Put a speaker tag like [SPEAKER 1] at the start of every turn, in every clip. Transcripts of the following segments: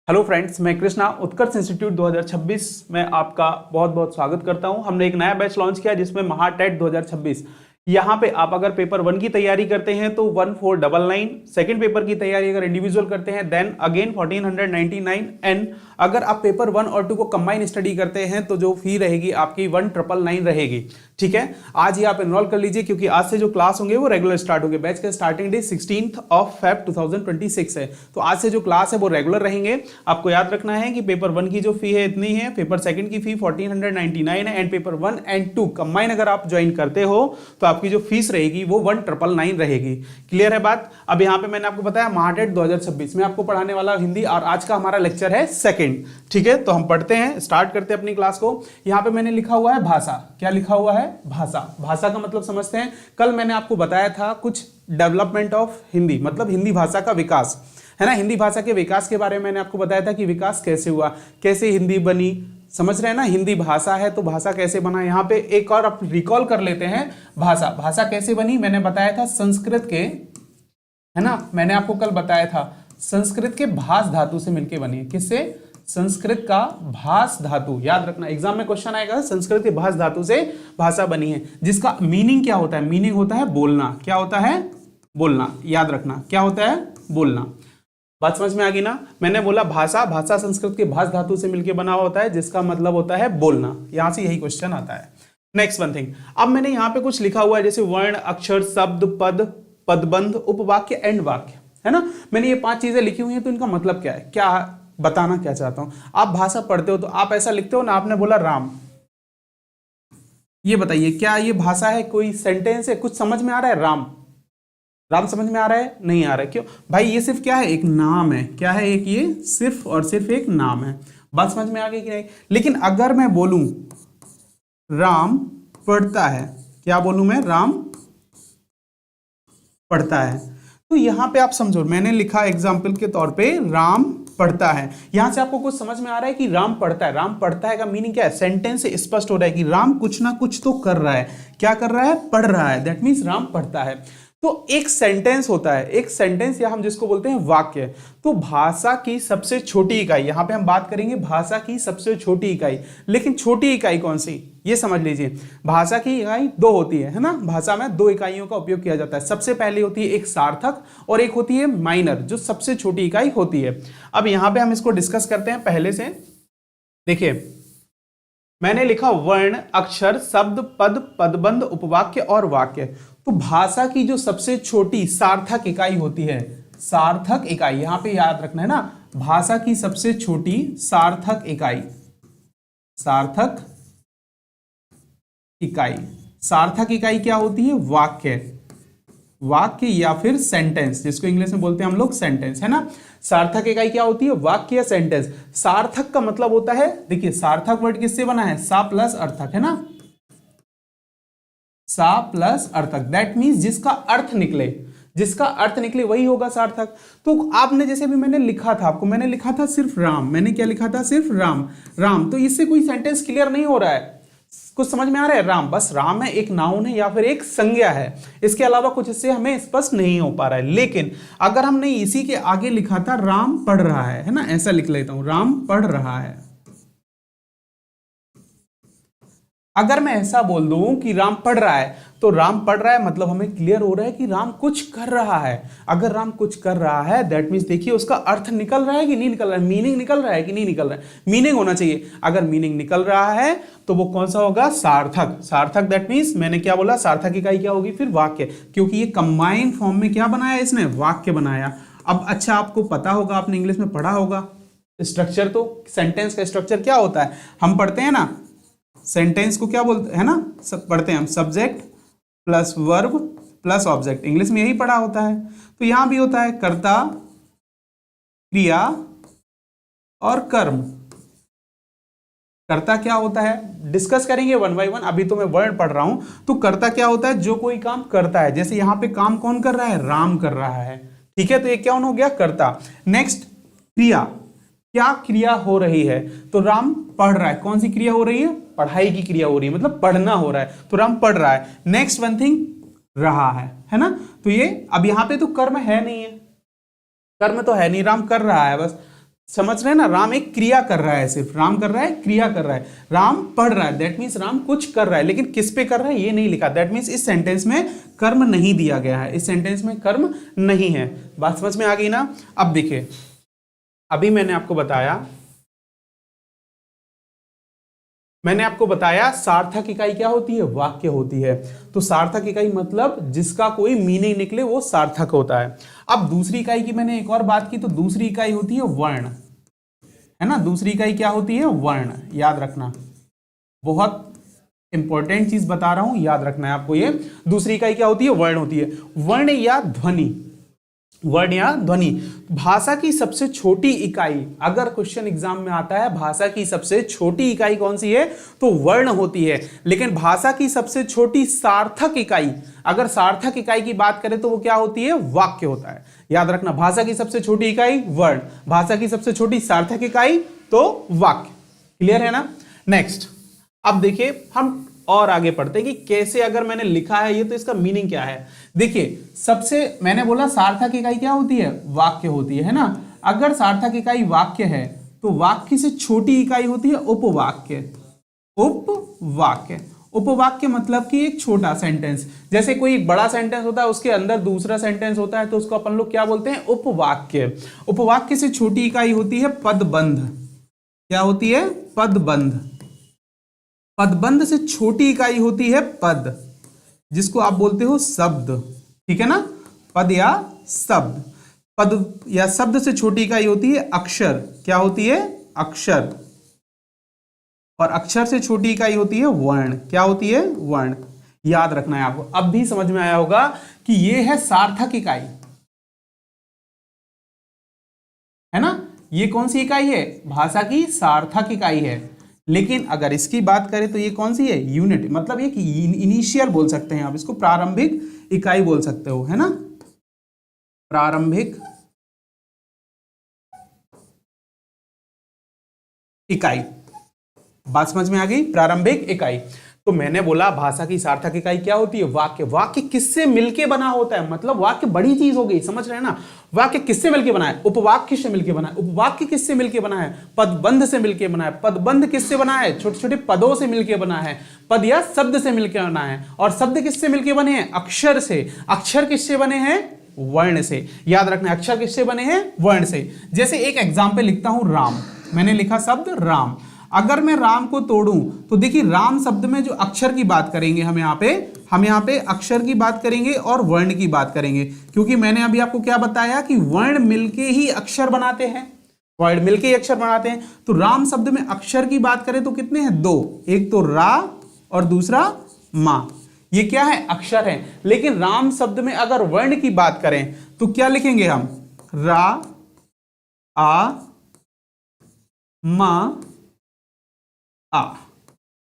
[SPEAKER 1] Hello friends, मैं कृष्णा उत्कर्ष institute 2026 में आपका बहुत बहुत स्वागत करता हूं। हमने एक नया बैच लॉन्च किया जिसमें महाटेट 2026। यहाँ पे आप अगर पेपर 1 की तैयारी करते हैं तो 1499, सेकंड पेपर की तैयारी अगर इंडिविजुअल करते हैं देन अगेन 1499 एंड अगर आप पेपर 1 और 2 को कंबाइन स्टडी करते हैं तो जो फी रहेगी आपकी 1999 रहेगी। ठीक है, आज ही आप एनरोल कर लीजिए क्योंकि आज से जो क्लास होंगे वो रेगुलर स्टार्ट होंगे। बैच का स्टार्टिंग डे 16 Feb 2026 है, तो आज से जो क्लास है वो रेगुलर रहेंगे। आपको याद रखना है कि पेपर 1 की जो फी है इतनी है, पेपर सेकंड की फी 1499 है एंड पेपर 1 एंड 2 कंबाइन अगर आप ज्वाइन करते हो तो आपकी जो फीस रहेगी वो 1999 रहेगी। क्लियर है बात। अब यहाँ पे मैंने आपको बताया महाटेट 2026 में आपको पढ़ाने वाला हिंदी और आज का हमारा लेक्चर है सेकंड। ठीक है, तो हम पढ़ते हैं, स्टार्ट करते हैं अपनी क्लास को। यहाँ पे मैंने लिखा हुआ है भाषा। क्या लिखा हुआ है? भाषा। भाषा का मतलब समझते हैं। कल मैंने आपको बताया था कुछ डेवलपमेंट ऑफ हिंदी, मतलब हिंदी भाषा का विकास, है ना। हिंदी भाषा के विकास के बारे में मैंने आपको बताया था कि विकास कैसे हुआ, कैसे हिंदी बनी। समझ रहे हैं ना, हिंदी भाषा है तो भाषा कैसे बना। यहाँ पे एक और आप रिकॉल कर लेते हैं। भाषा भाषा कैसे बनी मैंने बताया था संस्कृत के, है ना, मैंने आपको कल बताया था संस्कृत के भास धातु से मिलकर बनी है। किससे? संस्कृत का भास धातु। याद रखना, एग्जाम में क्वेश्चन आएगा संस्कृत के भास धातु से भाषा बनी है, जिसका मीनिंग क्या होता है? मीनिंग होता है बोलना। क्या होता है? बोलना। याद रखना क्या होता है? बोलना। बात समझ में आ गई ना। मैंने बोला भाषा, भाषा संस्कृत के भास धातु से मिलकर बना होता है जिसका मतलब होता है बोलना। यहां से यही क्वेश्चन आता है। नेक्स्ट वन थिंग, अब मैंने यहां पे कुछ लिखा हुआ है जैसे वर्ण, अक्षर, शब्द, पद, पदबंध, उपवाक्य एंड वाक्य, है ना। मैंने ये 5 चीजें लिखी हुई हैं, तो इनका मतलब क्या है, क्या बताना क्या चाहता हूं। आप भाषा पढ़ते हो तो आप ऐसा लिखते हो ना, आपने बोला राम, ये बताइए क्या ये भाषा है, कोई सेंटेंस है? कुछ समझ में आ रहा है? राम, राम समझ में आ रहा है? नहीं आ रहा है। क्यों भाई? ये सिर्फ क्या है? एक नाम है। क्या है? एक ये सिर्फ और सिर्फ एक नाम है। बात समझ में आ गई कि नहीं? लेकिन अगर मैं बोलूं राम पढ़ता है, क्या बोलूं मैं? राम पढ़ता है, तो यहां पे आप समझो, मैंने लिखा एग्जाम्पल के तौर पे राम पढ़ता है। यहां से आपको कुछ समझ में आ रहा है कि राम पढ़ता है। राम पढ़ता है का मीनिंग क्या है? सेंटेंस से स्पष्ट हो रहा है कि राम कुछ ना कुछ तो कर रहा है। क्या कर रहा है? पढ़ रहा है। दैट मीन्स राम पढ़ता है। तो एक सेंटेंस होता है, एक सेंटेंस या हम जिसको बोलते हैं वाक्य। तो भाषा की सबसे छोटी इकाई, यहां पे हम बात करेंगे भाषा की सबसे छोटी इकाई। लेकिन छोटी इकाई कौन सी, ये समझ लीजिए। भाषा की इकाई 2 होती है ना। भाषा में 2 इकाइयों का उपयोग किया जाता है। सबसे पहले होती है एक सार्थक और एक होती है माइनर, जो सबसे छोटी इकाई होती है। अब यहां पे हम इसको डिस्कस करते हैं पहले से। देखिए, मैंने लिखा वर्ण, अक्षर, शब्द, पद, पदबंध, उपवाक्य और वाक्य। तो भाषा की जो सबसे छोटी सार्थक इकाई होती है, सार्थक इकाई, यहां पे याद रखना है ना, भाषा की सबसे छोटी सार्थक इकाई, सार्थक इकाई, सार्थक इकाई क्या होती है? वाक्य, वाक्य या फिर सेंटेंस, जिसको इंग्लिश में बोलते हैं हम लोग सेंटेंस, है ना। सार्थक इकाई क्या होती है? वाक्य या सेंटेंस। सार्थक का मतलब होता है, देखिए सार्थक वर्ड किससे बना है? सा प्लस अर्थक, है ना, सा प्लस अर्थक। दैट मीन्स जिसका अर्थ निकले, जिसका अर्थ निकले वही होगा सार्थक। तो आपने जैसे भी मैंने लिखा था, आपको मैंने लिखा था सिर्फ राम, मैंने क्या लिखा था? सिर्फ राम। राम, तो इससे कोई सेंटेंस क्लियर नहीं हो रहा है। कुछ समझ में आ रहा है? राम, बस राम है, एक नाउन है या फिर एक संज्ञा है, इसके अलावा कुछ इससे हमें स्पष्ट नहीं हो पा रहा है। लेकिन अगर हमने इसी के आगे लिखा था राम पढ़ रहा है ना, ऐसा लिख लेता हूं, राम पढ़ रहा है। अगर मैं ऐसा बोल दूं कि राम पढ़ रहा है, तो राम पढ़ रहा है मतलब हमें क्लियर हो रहा है कि राम कुछ कर रहा है। अगर राम कुछ कर रहा है दैट मीन्स देखिए उसका अर्थ निकल रहा है कि नहीं निकल रहा है, मीनिंग निकल रहा है कि नहीं निकल रहा है। मीनिंग होना चाहिए। अगर मीनिंग निकल रहा है तो वो कौन सा होगा? सार्थक। सार्थक दैट मीन्स मैंने क्या बोला? सार्थक इकाई क्या होगी? फिर वाक्य, क्योंकि ये कंबाइंड फॉर्म में क्या बनाया इसने? वाक्य बनाया। अब अच्छा, आपको पता होगा, आपने इंग्लिश में पढ़ा होगा स्ट्रक्चर, तो सेंटेंस का स्ट्रक्चर क्या होता है? हम पढ़ते हैं ना, सेंटेंस को क्या बोलते हैं ना, सब पढ़ते हैं हम, subject plus verb plus object. English में यही पढ़ा होता है। तो यहां भी होता है कर्ता, क्रिया और कर्म। कर्ता क्या होता है डिस्कस करेंगे 1 बाय 1। अभी तो मैं वर्ड पढ़ रहा हूं। तो कर्ता क्या होता है? जो कोई काम करता है। जैसे यहां पे काम कौन कर रहा है? राम कर रहा है। ठीक है, तो ये क्या हो गया? कर्ता। नेक्स्ट क्रिया, क्या क्रिया हो रही है? तो राम पढ़ रहा है। कौन सी क्रिया हो रही है? पढ़ाई की क्रिया हो रही है, मतलब पढ़ना हो रहा है, तो राम पढ़ रहा है। नेक्स्ट वन थिंग, रहा है ना। तो ये अब यहां पे तो कर्म है नहीं है, कर्म तो है नहीं, राम कर रहा है बस। समझ रहे हैं ना, राम एक क्रिया कर रहा है, सिर्फ राम कर रहा है, क्रिया कर रहा है, राम पढ़ रहा है, दैट मीन्स राम कुछ कर रहा है, लेकिन किस पे कर रहा है ये नहीं लिखा, दैट मीन्स इस सेंटेंस में कर्म नहीं दिया गया है, इस सेंटेंस में कर्म नहीं है। बात समझ में आ गई ना। अब देखिए, अभी मैंने आपको बताया सार्थक इकाई क्या होती है, वाक्य होती है। तो सार्थक इकाई मतलब जिसका कोई मीनिंग निकले वो सार्थक होता है। अब दूसरी इकाई की मैंने एक और बात की, तो दूसरी इकाई होती है वर्ण, है ना। दूसरी इकाई क्या होती है, वर्ण, याद रखना, बहुत इंपॉर्टेंट चीज बता रहा हूं, याद रखना है आपको ये। दूसरी इकाई क्या होती है, वर्ण होती है। वर्ण या ध्वनि, वर्ण या ध्वनि, भाषा की सबसे छोटी इकाई, अगर क्वेश्चन एग्जाम में आता है भाषा की सबसे छोटी इकाई कौन सी है, तो वर्ण होती है। लेकिन भाषा की सबसे छोटी सार्थक इकाई, अगर सार्थक इकाई की बात करें तो वो क्या होती है, वाक्य होता है। याद रखना, भाषा की सबसे छोटी इकाई वर्ण, भाषा की सबसे छोटी सार्थक इकाई तो वाक्य। क्लियर है ना। नेक्स्ट, अब देखिए हम और आगे पढ़ते हैं कि कैसे, अगर मैंने लिखा है ये तो इसका मीनिंग क्या है। देखिए, सबसे मैंने बोला सार्थक इकाई क्या होती है, वाक्य होती है ना। अगर सार्थक इकाई वाक्य है तो वाक्य से छोटी इकाई होती है उपवाक्य। उपवाक्य, उपवाक्य मतलब कि एक छोटा सेंटेंस, जैसे कोई एक बड़ा सेंटेंस होता है उसके अंदर दूसरा सेंटेंस होता है तो उसको अपन लोग क्या बोलते हैं, उपवाक्य। उपवाक्य से छोटी इकाई होती है पदबंध। क्या होती है, पदबंध। पदबंध से छोटी इकाई होती है पद, जिसको आप बोलते हो शब्द, ठीक है ना, पद या शब्द। पद या शब्द से छोटी इकाई होती है अक्षर। क्या होती है, अक्षर। और अक्षर से छोटी इकाई होती है वर्ण। क्या होती है, वर्ण। याद रखना है आपको। अब भी समझ में आया होगा कि ये है सार्थक इकाई, है ना। ये कौन सी इकाई है, भाषा की सार्थक इकाई है। लेकिन अगर इसकी बात करें तो ये कौन सी है, यूनिट, मतलब ये इनिशियल बोल सकते हैं आप इसको, प्रारंभिक इकाई बोल सकते हो, है ना, प्रारंभिक इकाई। बात समझ में आ गई, प्रारंभिक इकाई। तो मैंने बोला भाषा की सार्थक इकाई क्या होती है, वाक्य। वाक्य किससे मिलके बना होता है, मतलब वाक्य बड़ी चीज हो गई, समझ रहे हैं ना। वाक्य किससे मिलके बना है, उपवाक्य से मिलके बना है। उपवाक्य किससे मिलके बना है, पदबंध से मिलके बना है। पदबंध किससे बना है, छोटे छोटे पदों से मिलके बना है, पद या शब्द से मिलके बना है। और शब्द किससे मिलके बने हैं, अक्षर से। अक्षर किससे बने हैं, वर्ण से। याद रखना, अक्षर किससे बने हैं, वर्ण से। जैसे एक एग्जाम्पल लिखता हूं, राम, मैंने लिखा शब्द राम। अगर मैं राम को तोड़ूं तो देखिए, राम शब्द में जो अक्षर की बात करेंगे हम यहाँ पे अक्षर की बात करेंगे और वर्ण की बात करेंगे, क्योंकि मैंने अभी आपको क्या बताया कि वर्ण मिलके ही अक्षर बनाते हैं, वर्ण मिलके ही अक्षर बनाते हैं। तो राम शब्द में अक्षर की बात करें तो कितने हैं, दो, एक तो रा और दूसरा मा, ये क्या है, अक्षर है। लेकिन राम शब्द में अगर वर्ण की बात करें तो क्या लिखेंगे हम, रा, आ, मा, आ।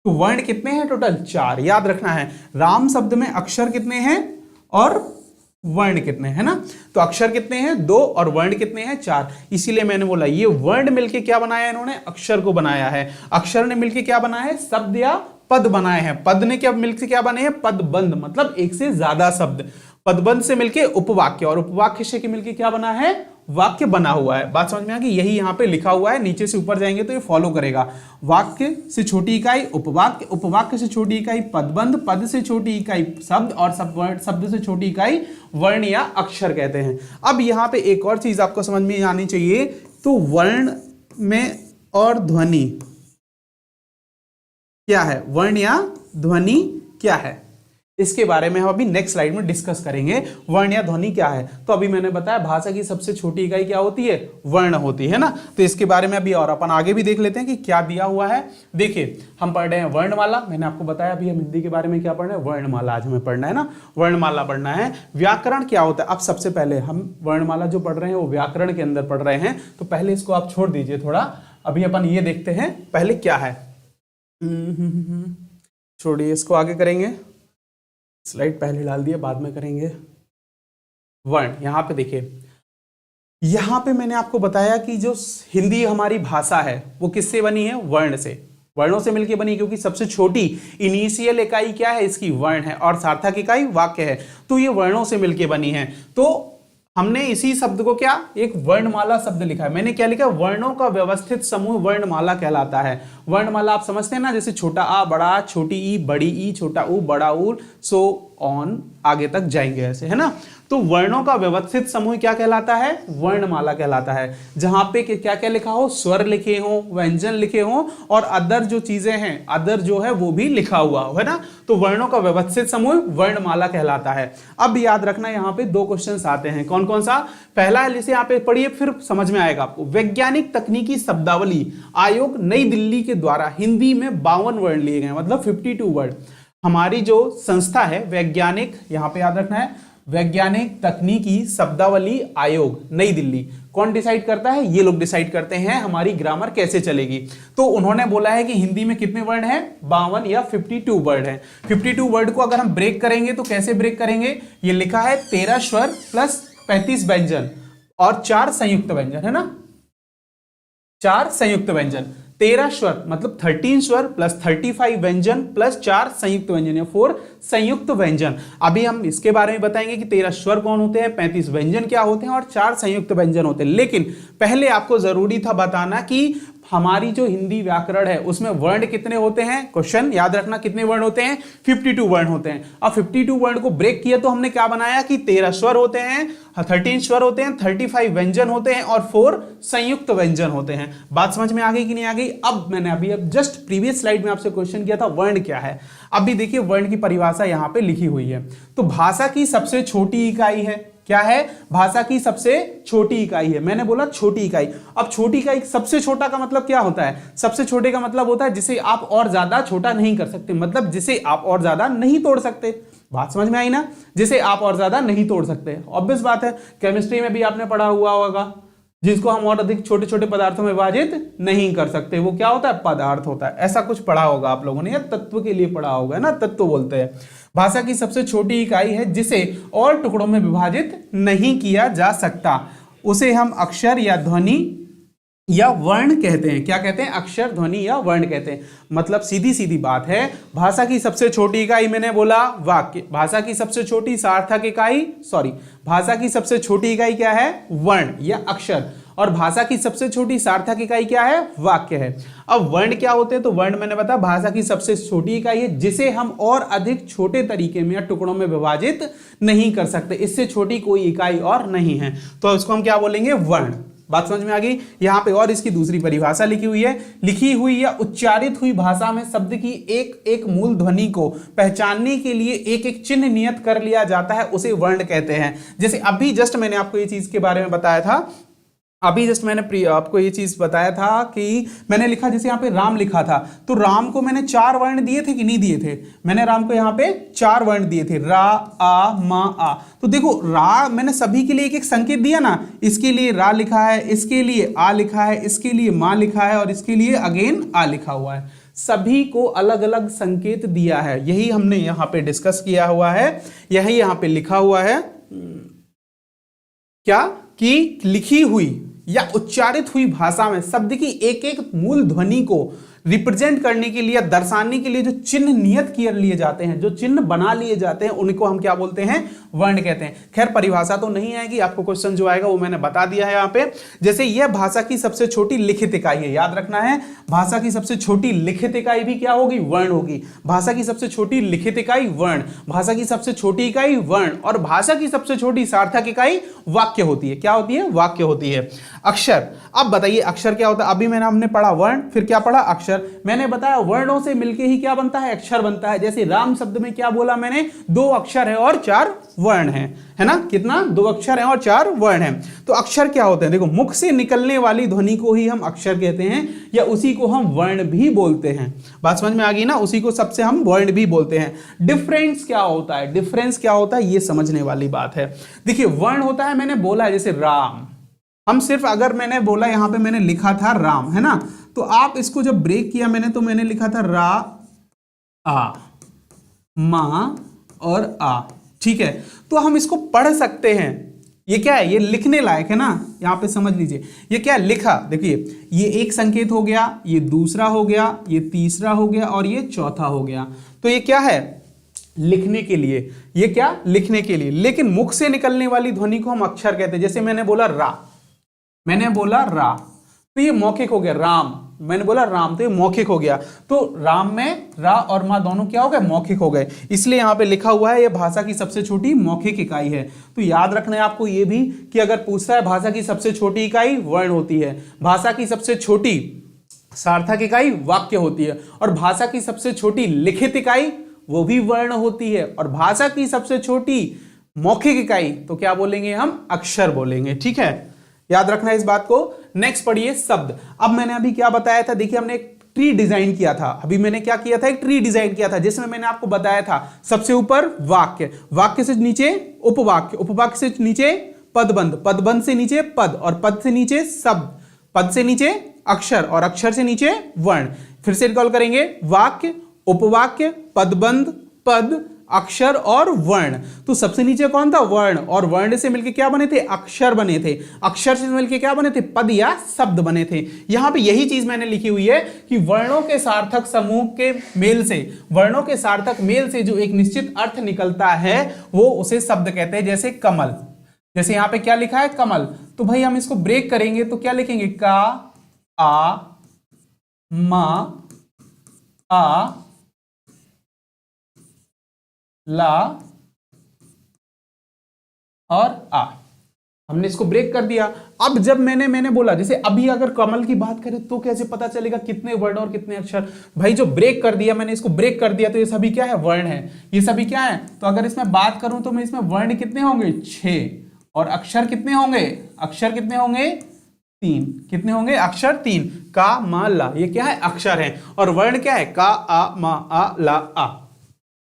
[SPEAKER 1] तो वर्ण कितने हैं टोटल, 4। याद रखना है, राम शब्द में अक्षर कितने हैं और वर्ण कितने हैं ना। तो अक्षर कितने हैं, 2, और वर्ण कितने हैं, 4। इसीलिए मैंने बोला ये वर्ण मिलके क्या बनाया, इन्होंने अक्षर को बनाया है। अक्षर ने मिलके क्या बनाया है, शब्द या पद बनाए हैं। पद ने क्या मिलकर क्या बने हैं, पदबंध, मतलब एक से ज्यादा शब्द। पदबंध से मिलके उपवाक्य, और उपवाक्य से मिलके क्या बना है, वाक्य बना हुआ है। बात समझ में आ गई, यही यहां पे लिखा हुआ है, नीचे से ऊपर जाएंगे तो ये फॉलो करेगा। वाक्य से छोटी इकाई उपवाक्य, उपवाक्य से छोटी इकाई पदबंध, पद से छोटी इकाई शब्द, और शब्द से छोटी इकाई वर्ण या अक्षर कहते हैं। अब यहाँ पे एक और चीज आपको समझ में आनी चाहिए, तो वर्ण में और ध्वनि क्या है, वर्ण या ध्वनि क्या है, इसके बारे में हम अभी नेक्स्ट स्लाइड में डिस्कस करेंगे। वर्ण या ध्वनि क्या है, तो अभी मैंने बताया भाषा की सबसे छोटी इकाई क्या होती है, वर्ण होती है ना। तो इसके बारे में अभी और अपन आगे भी देख लेते हैं कि क्या दिया हुआ है। देखिए, हम पढ़ रहे हैं वर्णमाला, मैंने आपको बताया अभी हम हिंदी के बारे में क्या पढ़ रहे हैं, वर्णमाला आज हमें पढ़ना है ना, वर्णमाला पढ़ना है। व्याकरण क्या होता है, अब सबसे पहले हम वर्णमाला जो पढ़ रहे हैं वो व्याकरण के अंदर पढ़ रहे हैं, तो पहले इसको आप छोड़ दीजिए थोड़ा, अभी अपन ये देखते हैं पहले क्या है। छोड़िए इसको, आगे करेंगे, स्लाइड पहले डाल दिया, बाद में करेंगे। वर्ण, यहां पे देखिए, यहां पे मैंने आपको बताया कि जो हिंदी हमारी भाषा है वो किससे बनी है, वर्ण से, वर्णों से मिलकर बनी, क्योंकि सबसे छोटी इनिशियल इकाई क्या है इसकी, वर्ण है, और सार्थक इकाई वाक्य है, तो ये वर्णों से मिलकर बनी है। तो हमने इसी शब्द को क्या एक वर्णमाला शब्द लिखा है। मैंने क्या लिखा, वर्णों का व्यवस्थित समूह वर्णमाला कहलाता है। वर्णमाला आप समझते हैं ना, जैसे छोटा आ बड़ा आ, छोटी ई बड़ी ई, छोटा ऊ बड़ा ऊ, सो ऑन आगे तक जाएंगे ऐसे, है ना। तो वर्णों का व्यवस्थित समूह क्या कहलाता है, वर्णमाला कहलाता है। जहां पे क्या क्या लिखा हो, स्वर लिखे हो, व्यंजन लिखे हो और अदर जो चीजें हैं, अदर जो है वो भी लिखा हुआ हो, है ना। तो वर्णों का व्यवस्थित समूह वर्णमाला कहलाता है। अब याद रखना यहाँ पे दो क्वेश्चंस आते हैं, कौन कौन सा। पहला है, जिसे यहाँ पे पढ़िए फिर समझ में आएगा आपको। वैज्ञानिक तकनीकी शब्दावली आयोग नई दिल्ली के द्वारा हिंदी में 52 वर्ण लिए गए, मतलब 52 वर्ड। हमारी जो संस्था है वैज्ञानिक, यहां पे याद रखना है, वैज्ञानिक तकनीकी शब्दावली आयोग नई दिल्ली, कौन डिसाइड करता है, ये लोग डिसाइड करते हैं हमारी ग्रामर कैसे चलेगी। तो उन्होंने बोला है कि हिंदी में कितने वर्ड हैं, 52 या 52 वर्ड हैं। 52 वर्ड को अगर हम ब्रेक करेंगे तो कैसे ब्रेक करेंगे, ये लिखा है 13 स्वर प्लस 35 व्यंजन और 4 संयुक्त व्यंजन, है ना, 4 संयुक्त व्यंजन। 13 स्वर मतलब 13 स्वर प्लस 35 व्यंजन प्लस 4 संयुक्त व्यंजन या 4 संयुक्त व्यंजन। अभी हम इसके बारे में बताएंगे कि 13 स्वर कौन होते हैं, 35 व्यंजन क्या होते हैं और 4 संयुक्त व्यंजन होते हैं। लेकिन पहले आपको जरूरी था बताना कि हमारी जो हिंदी व्याकरण है उसमें वर्ण कितने होते हैं। क्वेश्चन याद रखना, कितने वर्ण होते हैं, 52 वर्ण होते हैं। अब 52 वर्ण को ब्रेक किया तो हमने क्या बनाया कि 13 स्वर होते हैं, 13 स्वर होते हैं, 35 व्यंजन होते हैं और 4 संयुक्त व्यंजन होते हैं। बात समझ में आ गई कि नहीं आ गई। अब मैंने अभी जस्ट प्रीवियस स्लाइड में आपसे क्वेश्चन किया था वर्ण क्या है। अभी देखिए वर्ण की परिभाषा यहां पे लिखी हुई है। तो भाषा की सबसे छोटी इकाई है, क्या है, भाषा की सबसे छोटी इकाई है। मैंने बोला छोटी इकाई। अब छोटी इकाई, सबसे छोटा का मतलब क्या होता है, सबसे छोटे का मतलब होता है जिसे आप और ज्यादा छोटा नहीं कर सकते, मतलब जिसे आप और ज्यादा नहीं तोड़ सकते। बात समझ में आई ना, जिसे आप और ज्यादा नहीं तोड़ सकते। ऑब्वियस बात है, केमिस्ट्री में भी आपने पढ़ा हुआ होगा, जिसको हम और अधिक छोटे छोटे पदार्थों में विभाजित नहीं कर सकते, वो क्या होता है, पदार्थ होता है। ऐसा कुछ पढ़ा होगा आप लोगों ने, या तत्व के लिए पढ़ा होगा ना, तत्व बोलते हैं। भाषा की सबसे छोटी इकाई है जिसे और टुकड़ों में विभाजित नहीं किया जा सकता, उसे हम अक्षर या ध्वनि या वर्ण कहते हैं। क्या कहते हैं, अक्षर, ध्वनि या वर्ण कहते हैं। मतलब सीधी सीधी बात है, भाषा की सबसे छोटी इकाई मैंने बोला वाक्य, भाषा की सबसे छोटी सार्थक इकाई, भाषा की सबसे छोटी इकाई क्या है, वर्ण या अक्षर, और भाषा की सबसे छोटी सार्थक इकाई क्या है, वाक्य है। अब वर्ण क्या होते हैं, तो वर्ण मैंने बताया भाषा की सबसे छोटी इकाई है जिसे हम और अधिक छोटे तरीके में या टुकड़ों में विभाजित नहीं कर सकते, इससे छोटी कोई इकाई और नहीं है, तो इसको हम क्या बोलेंगे, वर्ण। बात समझ में आ गई। यहां पे और इसकी दूसरी परिभाषा लिखी हुई है, लिखी हुई या उच्चारित हुई भाषा में शब्द की एक एक मूल ध्वनि को पहचानने के लिए एक एक चिन्ह नियत कर लिया जाता है, उसे वर्ण कहते हैं। जैसे अभी जस्ट मैंने आपको ये चीज के बारे में बताया था, अभी जस्ट मैंने आपको ये चीज बताया था कि मैंने लिखा, जैसे यहाँ पे राम लिखा था, तो राम को मैंने 4 वर्ण दिए थे कि नहीं दिए थे, मैंने राम को यहाँ पे 4 वर्ण दिए थे, रा आ मा आ। तो देखो रा मैंने सभी के लिए एक एक संकेत दिया ना, इसके लिए रा लिखा है, इसके लिए आ लिखा है, इसके लिए मा लिखा है और इसके लिए अगेन आ लिखा हुआ है, सभी को अलग अलग संकेत दिया है। यही हमने यहाँ पे डिस्कस किया हुआ है, यही यहाँ पे लिखा हुआ है, क्या कि लिखी हुई या उच्चारित हुई भाषा में शब्द की एक एक मूल ध्वनि को रिप्रेजेंट करने के लिए, दर्शाने के लिए जो चिन्ह नियत कर लिए जाते हैं, जो चिन्ह बना लिए जाते हैं, उनको हम क्या बोलते हैं, वर्ण कहते हैं। खैर परिभाषा तो नहीं आएगी, आपको क्वेश्चन जो आएगा वो मैंने बता दिया है यहाँ पे। जैसे यह भाषा की सबसे छोटी लिखित इकाई है, याद रखना है, भाषा की सबसे छोटी लिखित इकाई भी क्या होगी, वर्ण होगी। भाषा की सबसे छोटी लिखित इकाई वर्ण, भाषा की सबसे छोटी इकाई वर्ण, और भाषा की सबसे छोटी सार्थक इकाई वाक्य होती है। क्या होती है, वाक्य होती है। अक्षर, अब बताइए अक्षर क्या होता है। अभी हमने पढ़ा वर्ण, फिर क्या पढ़ा, अक्षर। मैंने बताया वर्णों से मिलके ही क्या बनता है, अक्षर बनता है। जैसे राम शब्द में क्या बोला मैंने, 2 अक्षर है और 4 वर्ण है ना, कितना, 2 अक्षर है और 4 वर्ण है। तो अक्षर क्या होते हैं, देखो मुख से निकलने वाली ध्वनि को ही हम अक्षर कहते हैं, या उसी को हम वर्ण भी बोलते हैं। बात समझ में आ गई ना, उसी को सबसे हम वर्ण भी बोलते हैं। डिफरेंस क्या होता है, डिफरेंस क्या होता है, ये समझने वाली बात है। देखिए वर्ण होता है, मैंने बोला है जैसे राम, हम सिर्फ अगर मैंने बोला, यहां पे मैंने लिखा था राम, है ना, तो आप इसको जब ब्रेक किया मैंने, तो मैंने लिखा था रा आ मा और आ, ठीक है। तो हम इसको पढ़ सकते हैं, ये क्या है, ये लिखने लायक है ना, यहां पे समझ लीजिए ये क्या लिखा। देखिए ये एक संकेत हो गया, ये दूसरा हो गया, ये तीसरा हो गया और ये चौथा हो गया। तो ये क्या है, लिखने के लिए, ये क्या लिखने के लिए, लेकिन मुख से निकलने वाली ध्वनि को हम अक्षर कहते हैं। जैसे मैंने बोला रा, मैंने बोला रा, तो ये मौखिक हो गया। राम, मैंने बोला राम, तो ये मौखिक हो गया। तो राम में रा और मा दोनों क्या हो गए, मौखिक हो गए। इसलिए यहां पे लिखा हुआ है ये भाषा की सबसे छोटी मौखिक इकाई है। तो याद रखना है आपको ये भी कि अगर पूछता है भाषा की सबसे छोटी इकाई वर्ण होती है, भाषा की सबसे छोटी सार्थक इकाई वाक्य होती है, और भाषा की सबसे छोटी लिखित इकाई वो भी वर्ण होती है, और भाषा की सबसे छोटी मौखिक इकाई तो क्या बोलेंगे हम, अक्षर बोलेंगे। ठीक है, याद रखना इस बात को। नेक्स्ट पढ़िए शब्द। अब मैंने अभी क्या बताया था, देखिए हमने एक ट्री डिजाइन किया था। अभी मैंने क्या किया था, एक ट्री डिजाइन किया था, जिसमें मैंने आपको बताया था सबसे ऊपर वाक्य, वाक्य से नीचे उपवाक्य, उपवाक्य से नीचे पदबंध, पदबंध से नीचे पद, और पद से नीचे शब्द, पद से नीचे अक्षर, और अक्षर से नीचे वर्ण। फिर से रिकॉल करेंगे, वाक्य, उपवाक्य, पदबंध, पद, अक्षर और वर्ण। तो सबसे नीचे कौन था, वर्ण, और वर्ण से मिलके क्या बने थे, अक्षर बने थे, अक्षर से मिलके क्या बने थे, पद या शब्द बने थे। यहां पे यही चीज मैंने लिखी हुई है कि वर्णों के सार्थक समूह के मेल से, वर्णों के सार्थक मेल से जो एक निश्चित अर्थ निकलता है वो उसे शब्द कहते हैं। जैसे कमल, जैसे यहां पे क्या लिखा है, कमल, तो भाई हम इसको ब्रेक करेंगे तो क्या लिखेंगे, का, आ, मा, आ, ला और आ। हमने इसको ब्रेक कर दिया। अब जब मैंने बोला, जैसे अभी अगर कमल की बात करें तो कैसे पता चलेगा कितने वर्ण और कितने अक्षर, भाई जो ब्रेक कर दिया मैंने, इसको ब्रेक कर दिया तो ये सभी क्या है, वर्ण है, ये सभी क्या है। तो अगर इसमें बात करूं तो मैं इसमें वर्ण कितने होंगे, 6, और अक्षर कितने होंगे, अक्षर कितने होंगे, 3। कितने होंगे, अक्षर 3। का, मा, ला, ये क्या है, अक्षर है, और वर्ण क्या है, का, आ, मा, आ, ला, आ।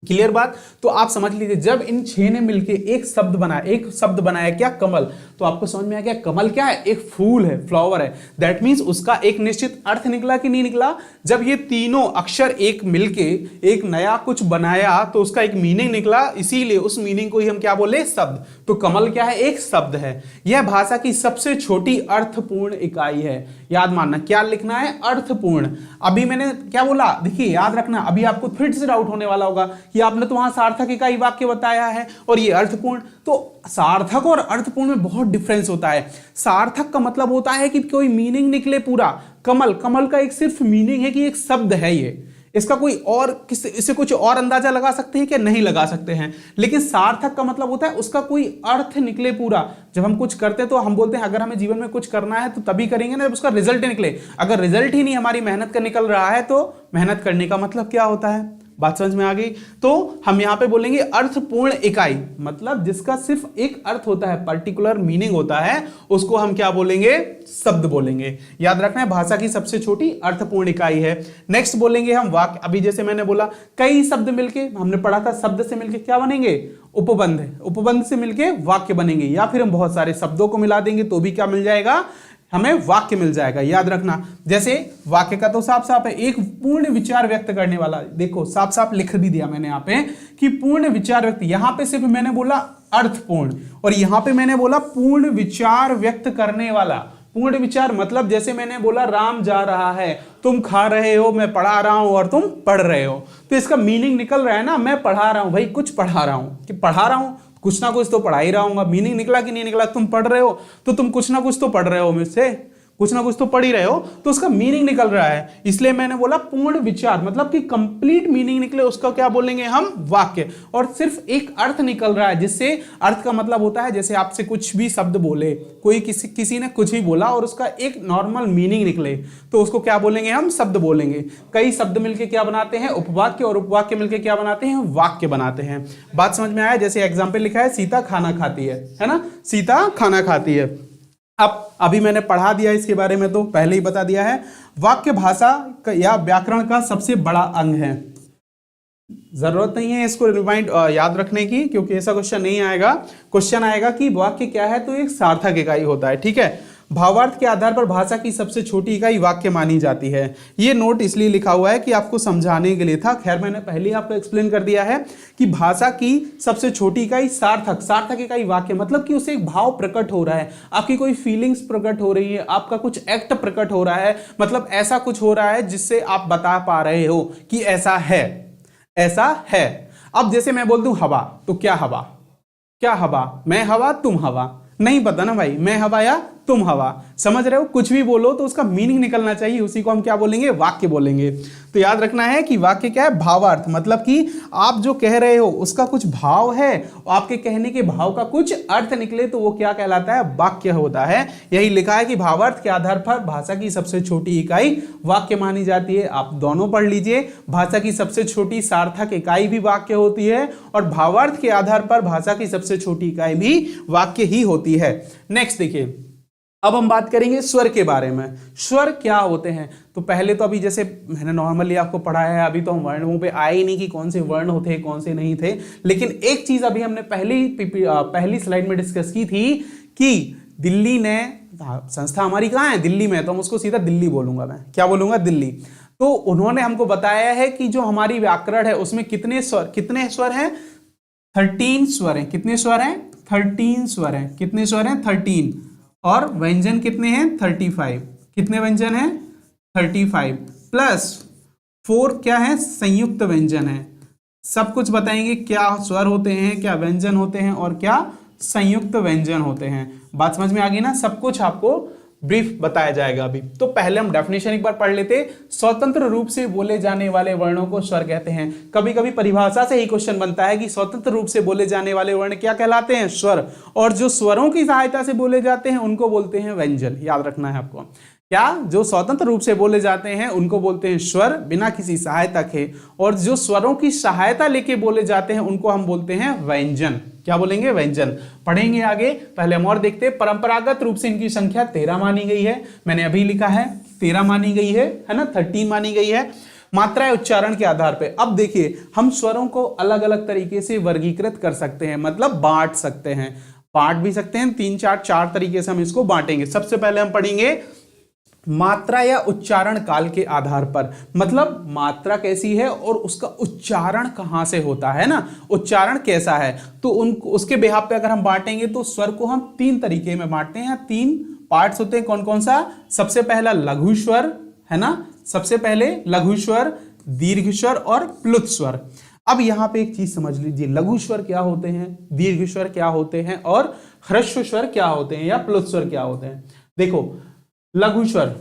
[SPEAKER 1] क्लियर बात। तो आप समझ लीजिए जब इन 6 ने मिलके एक शब्द बनाया, एक शब्द बनाया क्या, कमल, तो आपको समझ में आ गया कमल क्या है, एक फूल है, फ्लावर है। दैट मींस उसका एक निश्चित अर्थ निकला कि नहीं निकला। जब ये तीनों अक्षर एक मिलके एक नया कुछ बनाया तो उसका एक मीनिंग निकला, इसीलिए उस मीनिंग को ही हम क्या बोले, शब्द। तो कमल क्या है, एक शब्द है। यह भाषा की सबसे छोटी अर्थपूर्ण इकाई है। याद मानना, क्या लिखना है, अर्थपूर्ण। अभी मैंने क्या बोला, देखिए याद रखना, अभी आपको फिर से डाउट होने वाला होगा कि आपने तो वहां सार्थक इकाई वाक्य बताया है और ये अर्थपूर्ण। तो सार्थक और अर्थपूर्ण में बहुत डिफरेंस होता है। सार्थक का मतलब होता है कि कोई मीनिंग निकले पूरा। कमल, कमल का एक सिर्फ मीनिंग है कि एक शब्द है ये, इसका कोई और इससे कुछ और अंदाजा लगा सकते हैं क्या, नहीं लगा सकते हैं। लेकिन सार्थक का मतलब होता है उसका कोई अर्थ निकले पूरा। जब हम कुछ करते हैं तो हम बोलते हैं अगर हमें जीवन में कुछ करना है तो तभी करेंगे ना जब उसका रिजल्ट निकले। अगर रिजल्ट ही नहीं हमारी मेहनत का निकल रहा है तो मेहनत करने का मतलब क्या होता है, बात समझ में आ गई। तो हम यहां पे बोलेंगे अर्थपूर्ण इकाई, मतलब जिसका सिर्फ एक अर्थ होता है, पर्टिकुलर मीनिंग होता है, उसको हम क्या बोलेंगे, शब्द बोलेंगे। याद रखना है भाषा की सबसे छोटी अर्थपूर्ण इकाई है। नेक्स्ट बोलेंगे हम वाक्य। अभी जैसे मैंने बोला कई शब्द मिलके, हमने पढ़ा था शब्द से मिलके क्या बनेंगे, उपबंध, उपबंध से मिलके वाक्य बनेंगे, या फिर हम बहुत सारे शब्दों को मिला देंगे तो भी क्या मिल जाएगा, हमें वाक्य मिल जाएगा। याद रखना, जैसे वाक्य का तो साफ साफ है, एक पूर्ण विचार व्यक्त करने वाला। देखो साफ साफ लिख भी दिया मैंने यहाँ पे कि पूर्ण विचार व्यक्त। यहां पे सिर्फ मैंने बोला अर्थपूर्ण, और यहां पे मैंने बोला पूर्ण विचार व्यक्त करने वाला। पूर्ण विचार मतलब जैसे मैंने बोला राम जा रहा है, तुम खा रहे हो, मैं पढ़ा रहा हूं और तुम पढ़ रहे हो, तो इसका मीनिंग निकल रहा है ना, मैं पढ़ा रहा हूं, भाई कुछ पढ़ा रहा हूं, कि पढ़ा रहा हूं, कुछ ना कुछ तो पढ़ा ही रहा हूँ। मीनिंग निकला कि नहीं निकला, तुम पढ़ रहे हो तो तुम कुछ ना कुछ तो पढ़ रहे हो, मुझसे कुछ ना कुछ तो पढ़ ही रहे हो, तो उसका मीनिंग निकल रहा है। इसलिए मैंने बोला पूर्ण विचार, मतलब कि कंप्लीट मीनिंग निकले, उसका क्या बोलेंगे हम, वाक्य। और सिर्फ एक अर्थ निकल रहा है, जिससे अर्थ का मतलब होता है जैसे आपसे कुछ भी शब्द बोले, कोई किसी ने कुछ भी बोला और उसका एक नॉर्मल मीनिंग निकले, तो उसको क्या बोलेंगे हम, शब्द बोलेंगे। कई शब्द मिलके क्या बनाते हैं, उपवाक्य, और उपवाक्य मिलके क्या बनाते हैं, वाक्य बनाते हैं। बात समझ में आया। जैसे एग्जाम्पल लिखा है सीता खाना खाती है ना, सीता खाना खाती है। अब अभी मैंने पढ़ा दिया इसके बारे में, तो पहले ही बता दिया है, वाक्य भाषा या व्याकरण का सबसे बड़ा अंग है। जरूरत नहीं है इसको रिमाइंड याद रखने की, क्योंकि ऐसा क्वेश्चन नहीं आएगा। क्वेश्चन आएगा कि वाक्य क्या है, तो एक सार्थक इकाई होता है, ठीक है। भावार्थ के आधार पर भाषा की सबसे छोटी इकाई वाक्य मानी जाती है। ये नोट इसलिए लिखा हुआ है कि आपको समझाने के लिए था। खैर मैंने पहले ही आपको एक्सप्लेन कर दिया है कि भाषा की सबसे छोटी इकाई सार्थक, सार्थक इकाई वाक्य, मतलब कि उसे एक भाव प्रकट हो रहा है, आपकी कोई फीलिंग्स प्रकट हो रही है, आपका कुछ एक्ट प्रकट हो रहा है, मतलब ऐसा कुछ हो रहा है जिससे आप बता पा रहे हो कि ऐसा है, ऐसा है। अब जैसे मैं बोल दूं हवा, तो क्या हवा, क्या हवा, मैं हवा तुम हवा, नहीं पता ना भाई, मैं हवा या तुम हवा, समझ रहे हो, कुछ भी बोलो तो उसका मीनिंग निकलना चाहिए, उसी को हम क्या बोलेंगे, वाक्य बोलेंगे। तो याद रखना है कि वाक्य क्या है, भावार्थ, मतलब कि आप जो कह रहे हो उसका कुछ भाव है, आपके कहने के भाव का कुछ अर्थ निकले तो वो क्या कहलाता है, वाक्य होता है। यही लिखा है कि भावार्थ के आधार पर भाषा की सबसे छोटी इकाई वाक्य मानी जाती है। आप दोनों पढ़ लीजिए, भाषा की सबसे छोटी सार्थक इकाई भी वाक्य होती है और भावार्थ के आधार पर भाषा की सबसे छोटी इकाई भी वाक्य ही होती है। नेक्स्ट देखिए, अब हम बात करेंगे स्वर के बारे में। स्वर क्या होते हैं, तो पहले तो अभी जैसे मैंने नॉर्मली आपको पढ़ाया है, अभी तो हम वर्णों पे आए ही नहीं कि कौन से वर्ण होते हैं कौन से नहीं थे, लेकिन एक चीज अभी हमने पहली स्लाइड में डिस्कस की थी कि दिल्ली ने, संस्था हमारी कहाँ है, दिल्ली में, तो हम उसको सीधा दिल्ली बोलूंगा, मैं क्या बोलूंगा, दिल्ली। तो उन्होंने हमको बताया है कि जो हमारी व्याकरण है उसमें कितने स्वर हैं, 13 स्वर हैं। कितने स्वर हैं, 13 स्वर हैं। कितने स्वर हैं, 13, और व्यंजन कितने हैं, 35। कितने व्यंजन हैं, 35 प्लस 4 क्या है, संयुक्त व्यंजन है। सब कुछ बताएंगे क्या स्वर होते हैं, क्या व्यंजन होते हैं और क्या संयुक्त व्यंजन होते हैं। बात समझ में आ गई ना, सब कुछ आपको ब्रीफ बताया जाएगा अभी। तो पहले हम डेफिनेशन एक बार पढ़ लेते। स्वतंत्र रूप से बोले जाने वाले वर्णों को स्वर कहते हैं। कभी कभी परिभाषा से ही क्वेश्चन बनता है कि स्वतंत्र रूप से बोले जाने वाले वर्ण क्या कहलाते हैं, स्वर, और जो स्वरों की सहायता से बोले जाते हैं उनको बोलते हैं व्यंजन। याद रखना है आपको, क्या, जो स्वतंत्र रूप से बोले जाते हैं उनको बोलते हैं स्वर बिना किसी सहायता के, और जो स्वरों की सहायता लेके बोले जाते हैं उनको हम बोलते हैं व्यंजन। क्या बोलेंगे, व्यंजन। पढ़ेंगे आगे, पहले हम और देखते हैं। परंपरागत रूप से इनकी संख्या 13 मानी गई है, मैंने अभी लिखा है 13 मानी गई है ना, 13 मानी गई है मात्रा या उच्चारण के आधार पे। अब देखिए, हम स्वरों को अलग अलग तरीके से वर्गीकृत कर सकते हैं, मतलब बांट सकते हैं, बांट भी सकते हैं, 4 तरीके से हम इसको बांटेंगे। सबसे पहले हम पढ़ेंगे मात्रा या उच्चारण काल के आधार पर, मतलब मात्रा कैसी है और उसका उच्चारण कहां से होता है ना, उच्चारण कैसा है, तो उसके बेहाव पे अगर हम बांटेंगे तो स्वर को हम 3 तरीके में बांटते हैं, 3 पार्ट्स होते हैं। कौन कौन सा, सबसे पहला लघु स्वर है ना, सबसे पहले लघु स्वर, दीर्घ स्वर और प्लुत स्वर। अब यहां पे एक चीज समझ लीजिए, लघु स्वर क्या होते हैं, दीर्घ स्वर क्या होते हैं और ह्रस्व स्वर क्या होते हैं या प्लुत स्वर क्या होते हैं। देखो, लघु स्वर,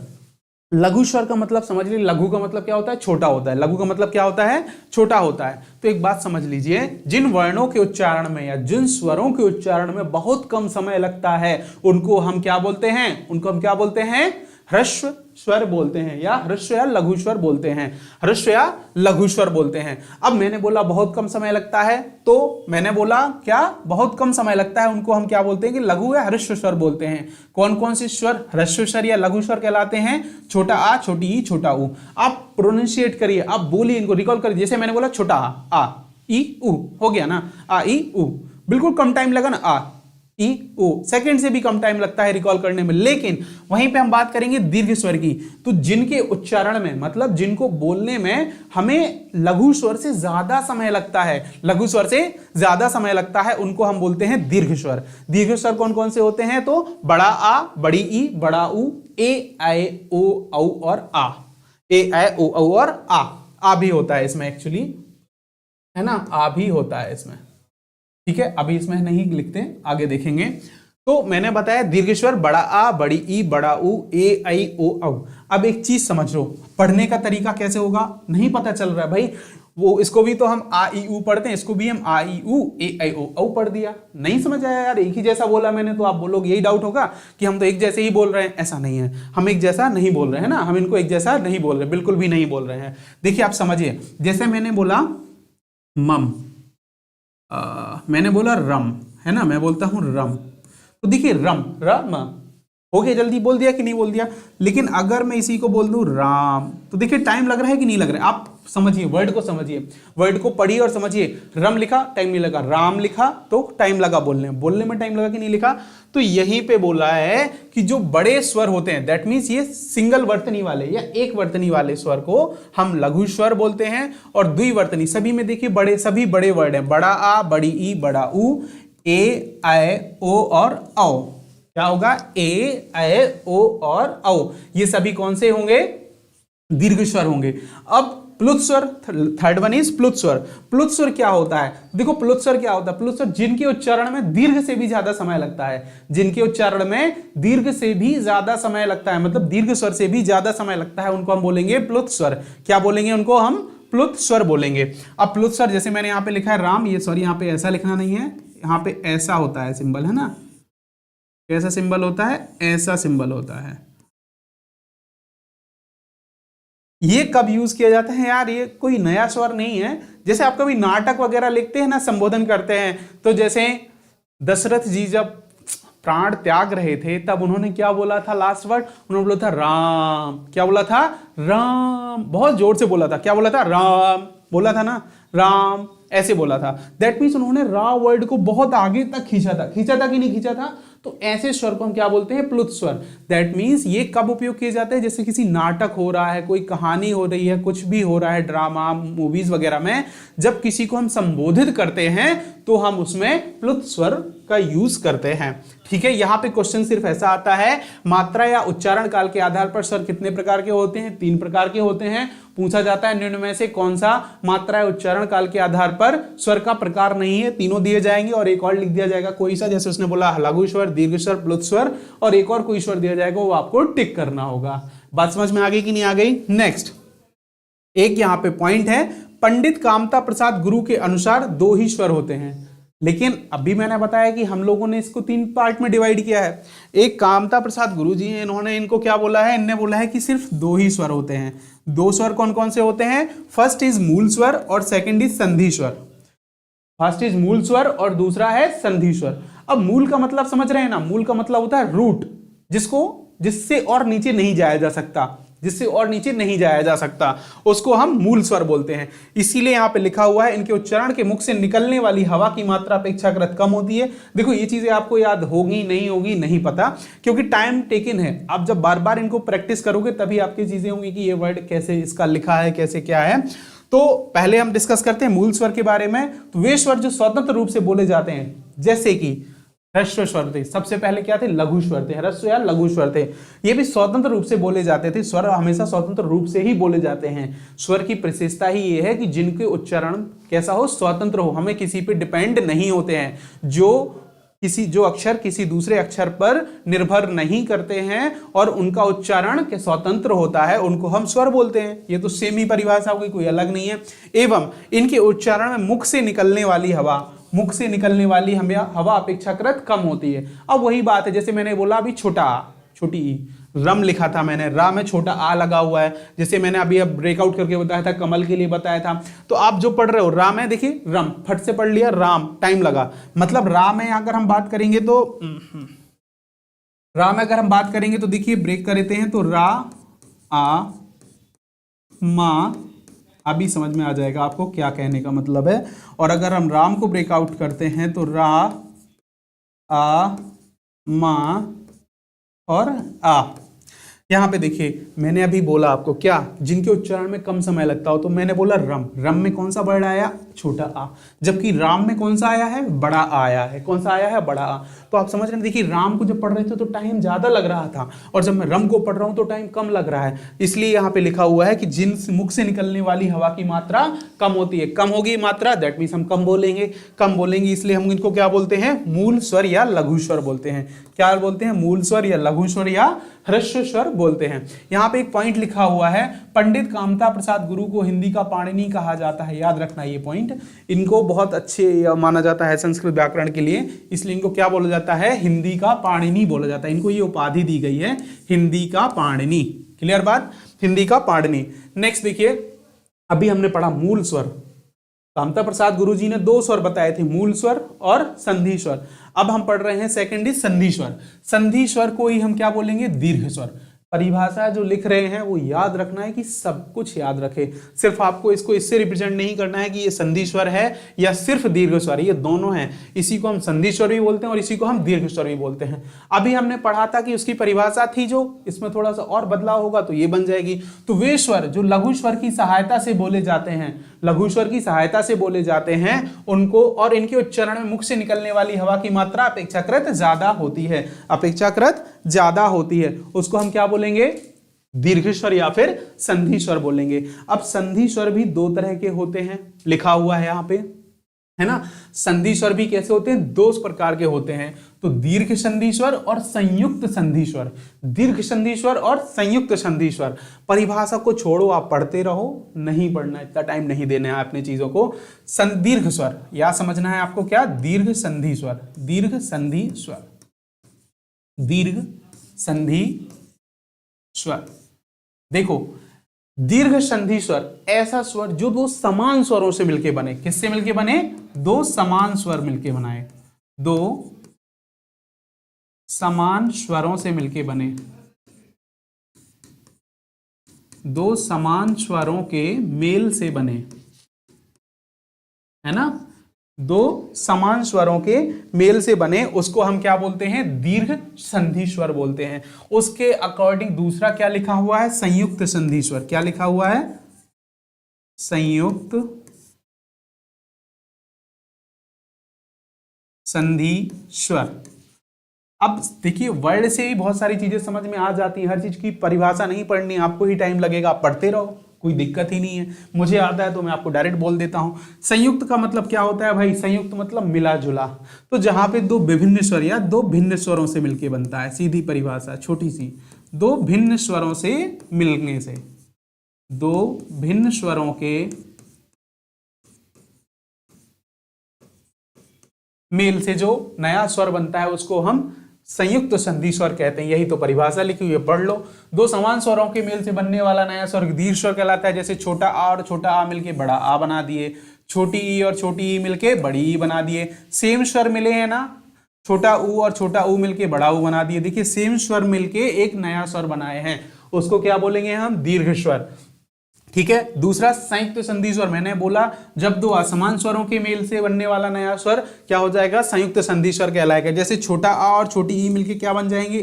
[SPEAKER 1] लघु स्वर का मतलब समझ लीजिए, लघु का मतलब क्या होता है, छोटा होता है, लघु का मतलब क्या होता है, छोटा होता है। तो एक बात समझ लीजिए, जिन वर्णों के उच्चारण में या जिन स्वरों के उच्चारण में बहुत कम समय लगता है उनको हम क्या बोलते हैं, उनको हम क्या बोलते हैं, ह्रस्व स्वर बोलते हैं, या ह्रस्व या लघु स्वर बोलते हैं, ह्रस्व या लघु स्वर बोलते हैं। अब मैंने बोला बहुत कम समय लगता है, तो मैंने बोला क्या, बहुत कम समय लगता है, उनको हम क्या बोलते हैं कि लघु या ह्रस्व स्वर बोलते हैं। कौन कौन से स्वर ह्रस्व स्वर या लघु स्वर कहलाते हैं, छोटा आ, छोटी ई, छोटा ऊ। आप प्रोनाउंशिएट करिए, आप बोलिए, इनको रिकॉल करिए। जैसे मैंने बोला छोटा आ, ई ऊ, हो गया ना, आ ई ऊ, बिल्कुल कम टाइम लगा ना, आ ई ओ, सेकंड से भी कम टाइम लगता है रिकॉल करने में। लेकिन वहीं पे हम बात करेंगे दीर्घ स्वर की, तो जिनके उच्चारण में, मतलब जिनको बोलने में हमें लघु स्वर से ज्यादा समय लगता है, लघु स्वर से ज्यादा समय लगता है, उनको हम बोलते हैं दीर्घ स्वर। दीर्घ स्वर कौन कौन से होते हैं, तो बड़ा आ, बड़ी ई, बड़ा ऊ, ए आई ओ औ और आ, ए आई ओ औ और आ भी होता है इसमें एक्चुअली, है ना, आ भी होता है इसमें, ठीक है। अभी इसमें नहीं लिखते, आगे देखेंगे। तो मैंने बताया दीर्घ स्वर बड़ा आ, बड़ी ई, बड़ा ऊ, ए आई ओ औ। अब एक चीज समझ लो, पढ़ने का तरीका कैसे होगा, नहीं पता चल रहा है भाई, वो इसको भी तो हम आ ई ऊ पढ़ते हैं, इसको भी हम आ ई ऊ, ए आई ओ औ पढ़ दिया। नहीं समझ आया यार, एक ही जैसा बोला मैंने, तो आप बोलोगे, यही डाउट होगा कि हम तो एक जैसे ही बोल रहे हैं। ऐसा नहीं है, हम एक जैसा नहीं बोल रहे हैं ना, हम इनको एक जैसा नहीं बोल रहे, बिल्कुल भी नहीं बोल रहे हैं। देखिए आप समझिए, जैसे मैंने बोला मम, मैंने बोला रम, है ना, मैं बोलता हूं रम, तो देखिए रम, रम हो गया, जल्दी बोल दिया कि नहीं बोल दिया। लेकिन अगर मैं इसी को बोल दूं राम, तो देखिए टाइम लग रहा है कि नहीं लग रहा है। आप समझिए, वर्ड को समझिए, वर्ड को पढ़िए और समझिए। रम लिखा, टाइम नहीं लगा, राम लिखा तो टाइम लगा, बोलने में टाइम लगा कि नहीं लिखा। तो यहीं पे बोला है कि जो बड़े स्वर होते हैं, दैट मीन्स ये सिंगल वर्तनी वाले या एक वर्तनी वाले स्वर को हम लघु स्वर बोलते हैं, और द्विवर्तनी सभी में देखिए बड़े, सभी बड़े वर्ड हैं, बड़ा आ, बड़ी ई, बड़ा ऊ, ए आई ओ और औ। क्या होगा, ए आई ओ और औ, ये सभी कौन से होंगे, दीर्घ स्वर होंगे। अब प्लुत स्वर, थर्ड वन इज प्लुत स्वर। प्लुत स्वर क्या होता है? देखो प्लुत स्वर क्या होता है, प्लुत स्वर जिनके उच्चारण में दीर्घ से भी ज्यादा समय लगता है, जिनके उच्चारण में दीर्घ से भी ज्यादा समय लगता है, मतलब दीर्घ स्वर से भी ज्यादा समय लगता है, उनको हम बोलेंगे प्लुत स्वर। क्या बोलेंगे उनको? हम प्लुत स्वर बोलेंगे। अब प्लुत स्वर जैसे मैंने यहाँ पे लिखा है राम, ये सॉरी यहाँ पे ऐसा लिखना नहीं है, यहाँ पे ऐसा होता है सिंबल, है ना, कैसा सिंबल होता है? ऐसा सिंबल होता है। ये कब यूज किया जाता है यार? ये कोई नया स्वर नहीं है। जैसे आप कभी नाटक वगैरह लिखते हैं ना, संबोधन करते हैं, तो जैसे दशरथ जी जब प्राण त्याग रहे थे तब उन्होंने क्या बोला था? लास्ट वर्ड उन्होंने बोला था राम। क्या बोला था? राम। बहुत जोर से बोला था। क्या बोला था? राम बोला था ना, राम ऐसे बोला था। दैट मीन्स उन्होंने रा वर्ड को बहुत आगे तक खींचा था। खींचा था कि नहीं खींचा था? तो ऐसे स्वर को हम क्या बोलते हैं? प्लुत स्वर। दैट मीन्स ये कब उपयोग किए जाते हैं? जैसे किसी नाटक हो रहा है, कोई कहानी हो रही है, कुछ भी हो रहा है, ड्रामा मूवीज वगैरह में, जब किसी को हम संबोधित करते हैं तो हम उसमें प्लुत स्वर का यूज करते हैं। ठीक है, यहां पे क्वेश्चन सिर्फ ऐसा आता है, मात्रा या उच्चारण काल के आधार पर स्वर कितने प्रकार के होते हैं? 3 प्रकार के होते हैं। पूछा जाता है निम्न में से कौन सा मात्रा या उच्चारण काल के आधार पर स्वर का प्रकार नहीं है? तीनों दिए जाएंगे और एक और लिख दिया जाएगा कोई सा, जैसे उसने बोला लघु स्वर, दीर्घ स्वर, प्लुत स्वर, और एक और कोई स्वर दिया जाएगा, वो आपको टिक करना होगा। बात समझ में आ गई कि नहीं आ गई? नेक्स्ट एक यहां पे पॉइंट है, पंडित कामता प्रसाद गुरु के अनुसार 2 ही स्वर होते हैं। लेकिन अभी मैंने बताया कि हम लोगों ने इसको 3 पार्ट में डिवाइड किया है। एक कामता प्रसाद गुरु जी हैं, इन्होंने इनको क्या बोला है? इनने बोला है कि सिर्फ 2 ही स्वर होते हैं। 2 स्वर कौन कौन से होते हैं? फर्स्ट इज मूल स्वर और सेकंड इज संधि स्वर। फर्स्ट इज मूल स्वर और दूसरा है संधि स्वर। अब मूल का मतलब समझ रहे हैं ना? मूल का मतलब होता है रूट, जिससे और नीचे नहीं जाया जा सकता, जिससे और नीचे नहीं जाया जा सकता, उसको हम मूल स्वर बोलते हैं। इसीलिए यहां पे लिखा हुआ है इनके उच्चारण के मुख से निकलने वाली हवा की मात्रा अपेक्षाकृत कम होती है। देखो ये चीजें आपको याद होगी नहीं होगी नहीं पता, क्योंकि टाइम टेकन है। आप जब बार बार इनको प्रैक्टिस करोगे तभी आपकी चीजें होंगी कि ये वर्ड कैसे इसका लिखा है, कैसे क्या है। तो पहले हम डिस्कस करते हैं मूल स्वर के बारे में। तो वे स्वर जो स्वतंत्र रूप से बोले जाते हैं, जैसे कि ह्रस्व स्वर थे, सबसे पहले क्या थे? लघु स्वर थे। ह्रस्व या लघु स्वर थे, ये भी स्वतंत्र रूप से बोले जाते थे। स्वर हमेशा स्वतंत्र रूप से ही बोले जाते हैं। स्वर की विशेषता ही ये है कि जिनके उच्चारण कैसा हो? स्वतंत्र हो, हमें किसी पे डिपेंड नहीं होते हैं। जो अक्षर किसी दूसरे अक्षर पर निर्भर नहीं करते हैं और उनका उच्चारण के स्वतंत्र होता है, उनको हम स्वर बोलते हैं। ये तो सेम ही परिभाषा होगी, कोई अलग नहीं है। एवं इनके उच्चारण में मुख से निकलने वाली हवा, मुख से निकलने वाली हवा अपेक्षाकृत कम होती है। अब वही बात है, जैसे मैंने बोला अभी छोटा आ, छोटी ई, रम लिखा था मैंने, रा में छोटा आ लगा हुआ है। जैसे मैंने अभी अब ब्रेकआउट करके बताया था, कमल के लिए बताया था। तो आप जो पढ़ रहे हो रा में, देखिए रम फट से पढ़ लिया, राम टाइम लगा। मतलब रा में अगर हम बात करेंगे तो रा में अगर हम बात करेंगे तो देखिए ब्रेक कर देते हैं, तो रा आ मा, अभी समझ में आ जाएगा आपको क्या कहने का मतलब है। और अगर हम राम को ब्रेकआउट करते हैं तो रा आ मा और आ। यहां पे देखिए मैंने अभी बोला आपको क्या, जिनके उच्चारण में कम समय लगता हो, तो मैंने बोला रम। रम में कौन सा वर्ड आया? छोटा आ। जबकि राम में कौन सा आया है? बड़ा आ आया है। कौन सा आया है? बड़ा आ। तो आप समझ रहे हैं, देखिए राम को जब पढ़ रहे थे तो टाइम ज्यादा लग रहा था, और जब मैं रम को पढ़ रहा हूं तो टाइम कम लग रहा है। इसलिए यहाँ पे लिखा हुआ है कि जिन मुख से निकलने वाली हवा की मात्रा कम होती है। कम होगी मात्रा, दैट मीन्स हम कम बोलेंगे। कम बोलेंगे इसलिए हम इनको क्या बोलते हैं? मूल स्वर या लघु स्वर बोलते हैं। क्या बोलते हैं? मूल स्वर या लघु स्वर या ह्रस्व स्वर बोलते हैं। यहाँ पे एक पॉइंट लिखा हुआ है, पंडित कामता प्रसाद गुरु को हिंदी का पाणिनि कहा जाता है। याद रखना ये पॉइंट, इनको बहुत अच्छे माना जाता है संस्कृत व्याकरण के लिए, इसलिए इनको क्या बोला जाता है? हिंदी का पाणिनि बोला जाता है। इनको ये उपाधि दी गई है, हिंदी का पाणिनि। क्लियर बात? हिंदी का पाणिनि। नेक्स्ट देखिए, अभी हमने पढ़ा मूल स्वर। कामता प्रसाद गुरु जी ने 2 स्वर बताए थे, मूल स्वर और संधि स्वर। अब हम पढ़ रहे हैं सेकंड इज संधि स्वर। संधि स्वर को ही हम क्या बोलेंगे? दीर्घ स्वर। परिभाषा जो लिख रहे हैं वो याद रखना है कि सब कुछ याद रखे। सिर्फ आपको इसको इससे रिप्रेजेंट नहीं करना है कि ये संधि स्वर है या सिर्फ दीर्घ स्वर, ये दोनों हैं। इसी को हम संधि स्वर भी बोलते हैं और इसी को हम दीर्घ स्वर भी बोलते हैं। अभी हमने पढ़ा था कि उसकी परिभाषा थी, जो इसमें थोड़ा सा और बदलाव होगा तो ये बन जाएगी। तो वे स्वर जो लघु स्वर की सहायता से बोले जाते हैं, लघु स्वर की सहायता से बोले जाते हैं, उनको और इनके उच्चारण में मुख से निकलने वाली हवा की मात्रा अपेक्षाकृत ज्यादा होती है। अपेक्षाकृत ज्यादा होती है, उसको हम क्या बोलेंगे? दीर्घ स्वर या फिर संधि स्वर बोलेंगे। अब संधि स्वर भी दो तरह के होते हैं, लिखा हुआ है यहाँ पे, है ना। संधि स्वर भी कैसे होते हैं, दो प्रकार के होते हैं, तो दीर्घ संधि स्वर और संयुक्त संधि स्वर। दीर्घ संधि स्वर और संयुक्त संधि स्वर, परिभाषा को छोड़ो, आप पढ़ते रहो, नहीं पढ़ना, इतना टाइम नहीं देना है अपने चीजों को। दीर्घ स्वर या समझना है आपको क्या, दीर्घ संधि स्वर, दीर्घ संधि स्वर, दीर्घ संधि स्वर। देखो, दीर्घ संधि स्वर ऐसा स्वर जो दो समान स्वरों से मिलके बने। किससे मिलके बने, दो समान स्वर मिलके बनाए, दो समान स्वरों से मिलके बने, दो समान स्वरों के मेल से बने, है ना, दो समान स्वरों के मेल से बने, उसको हम क्या बोलते हैं, दीर्घ संधि स्वर बोलते हैं। उसके अकॉर्डिंग दूसरा क्या लिखा हुआ है, संयुक्त संधि स्वर। क्या लिखा हुआ है, संयुक्त संधि स्वर। अब देखिए, वर्ड से ही बहुत सारी चीजें समझ में आ जाती हैं, हर चीज की परिभाषा नहीं पढ़नी, आपको ही टाइम लगेगा, आप पढ़ते रहो, कोई दिक्कत ही नहीं है। मुझे आता है तो मैं आपको डायरेक्ट बोल देता हूं। संयुक्त का मतलब क्या होता है भाई, संयुक्त मतलब मिला जुला, तो जहां पे दो विभिन्न स्वर या दो भिन्न स्वरों से मिलके बनता है, सीधी परिभाषा छोटी सी, दो भिन्न स्वरों से मिलने से, दो भिन्न स्वरों के मेल से जो नया स्वर बनता है उसको हम संयुक्त संधि स्वर कहते हैं। यही तो परिभाषा लिखी हुई है, पढ़ लो। दो समान स्वरों के मेल से बनने वाला नया स्वर दीर्घ स्वर कहलाता है। जैसे छोटा आ और छोटा आ मिलके बड़ा आ बना दिए, छोटी ई और छोटी ई मिलके बड़ी ई बना दिए। सेम स्वर मिले हैं ना, छोटा ऊ और छोटा ऊ मिलके बड़ा ऊ बना दिए। देखिए, सेम स्वर मिलके एक नया स्वर बनाए हैं, उसको क्या बोलेंगे हम, दीर्घ स्वर। ठीक है। दूसरा संयुक्त संधि स्वर, मैंने बोला जब दो असमान स्वरों के मेल से बनने वाला नया स्वर क्या हो जाएगा, संयुक्त संधि स्वर कहलाएगा। जैसे छोटा आ और छोटी ई मिलके क्या बन जाएंगे,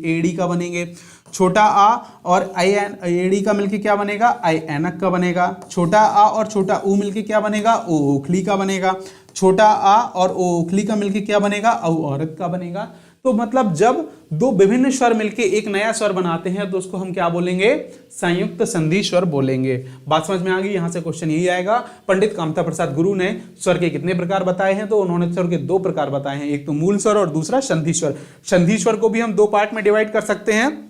[SPEAKER 1] एडी का बनेंगे। छोटा आ और एडी का मिलके क्या बनेगा, आई ऐनक का बनेगा। छोटा आ और छोटा ऊ मिलके क्या बनेगा, ओ ओखली का बनेगा। छोटा आ और ओ ओखली का मिलके क्या बनेगा, औ औरत का बनेगा। तो मतलब जब दो विभिन्न स्वर मिलके एक नया स्वर बनाते हैं तो उसको हम क्या बोलेंगे, संयुक्त संधि स्वर बोलेंगे। बात समझ में आ गई। यहां से क्वेश्चन यही आएगा, पंडित कामता प्रसाद गुरु ने स्वर के कितने प्रकार बताए हैं, तो उन्होंने स्वर के दो प्रकार बताए हैं, एक तो मूल स्वर और दूसरा संधि स्वर। संधि स्वर को भी हम दो पार्ट में डिवाइड कर सकते हैं,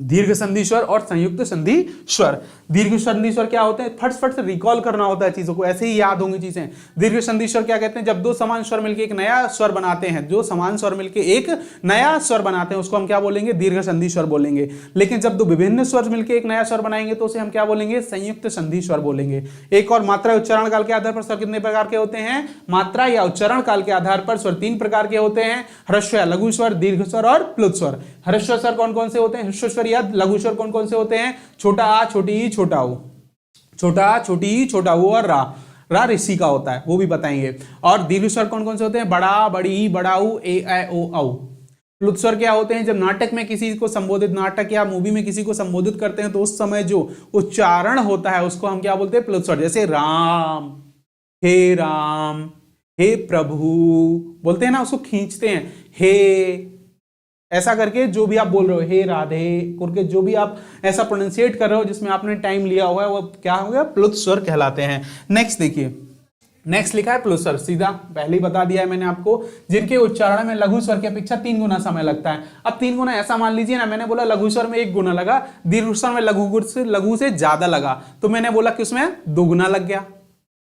[SPEAKER 1] दीर्घ संधि स्वर और संयुक्त संधि स्वर। दीर्घ संधि स्वर क्या होते हैं, फट फट से रिकॉल करना होता है चीजों को, ऐसे ही याद होंगी चीजें। दीर्घ संधि स्वर क्या कहते हैं, जब दो समान स्वर मिलकर एक नया स्वर बनाते हैं, जो समान स्वर मिलकर एक नया स्वर बनाते हैं उसको हम क्या बोलेंगे, दीर्घ संधि स्वर बोलेंगे। लेकिन जब दो विभिन्न स्वर मिलकर एक नया स्वर बनाएंगे तो उसे हम क्या बोलेंगे, संयुक्त संधि स्वर बोलेंगे। एक और, मात्रा उच्चारण काल के आधार पर स्वर कितने प्रकार के होते हैं, मात्रा या उच्चारण काल के आधार पर स्वर तीन प्रकार के होते हैं, ह्रस्व या लघु स्वर, दीर्घ स्वर और प्लुत स्वर। ह्रस्व स्वर कौन कौन से होते हैं, ह्रस्व स्वर या लघु स्वर कौन कौन से होते हैं, छोटा आ, छोटी ई, छोटा ऊ, छोटा आ, छोटी ई, छोटा ऊ और रा ऋषि का होता है, वो भी बताएंगे। और दीर्घ स्वर कौन कौन से होते हैं, बड़ा, बड़ी, बड़ा ऊ, ए ऐ ओ औ। प्लुत स्वर क्या होते हैं, जब नाटक में किसी को संबोधित, नाटक या मूवी में किसी को संबोधित करते हैं तो उस समय जो उच्चारण होता है उसको हम क्या बोलते हैं, प्लुत स्वर। जैसे राम, हे प्रभु बोलते हैं ना, उसको खींचते हैं, हे ऐसा करके जो भी आप बोल रहे हो, हे राधे करके जो भी आप ऐसा प्रोनाउंसिएट कर रहे हो जिसमें आपने टाइम लिया हुआ है वो क्या हो गया, प्लुत स्वर कहलाते हैं। नेक्स्ट देखिए, नेक्स्ट लिखा है प्लुत स्वर, सीधा पहले ही बता दिया है मैंने आपको, जिनके उच्चारण में लघु स्वर की अपेक्षा 3 गुना समय लगता है। अब 3 गुना ऐसा मान लीजिए ना, मैंने बोला लघु स्वर में 1 गुना लगा, दीर्घ स्वर में लघु से ज्यादा लगा, तो मैंने बोला कि उसमें 2 गुना लग गया।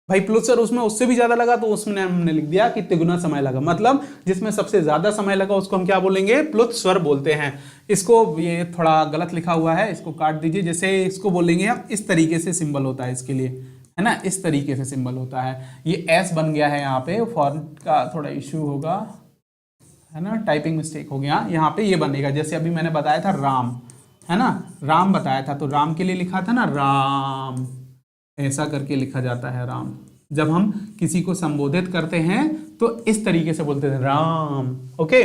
[SPEAKER 1] भाई प्लुत स्वर उसमें उससे भी ज्यादा लगा तो उसमें हमने लिख दिया कि तिगुना समय लगा, मतलब जिसमें सबसे ज्यादा समय लगा उसको हम क्या बोलेंगे, प्लुत स्वर बोलते हैं। इसको, ये थोड़ा गलत लिखा हुआ है, इसको काट दीजिए। जैसे इसको बोलेंगे हम, इस तरीके से सिंबल होता है इसके लिए, है ना, इस तरीके से सिंबल होता है। ये एस बन गया है, यहाँ पे फॉन्ट का थोड़ा इश्यू होगा, है ना, टाइपिंग मिस्टेक हो गया, यहाँ पे ये बनेगा। जैसे अभी मैंने बताया था राम, है ना, राम बताया था, तो राम के लिए लिखा था ना राम, ऐसा करके लिखा जाता है राम। जब हम किसी को संबोधित करते हैं तो इस तरीके से बोलते हैं राम। ओके,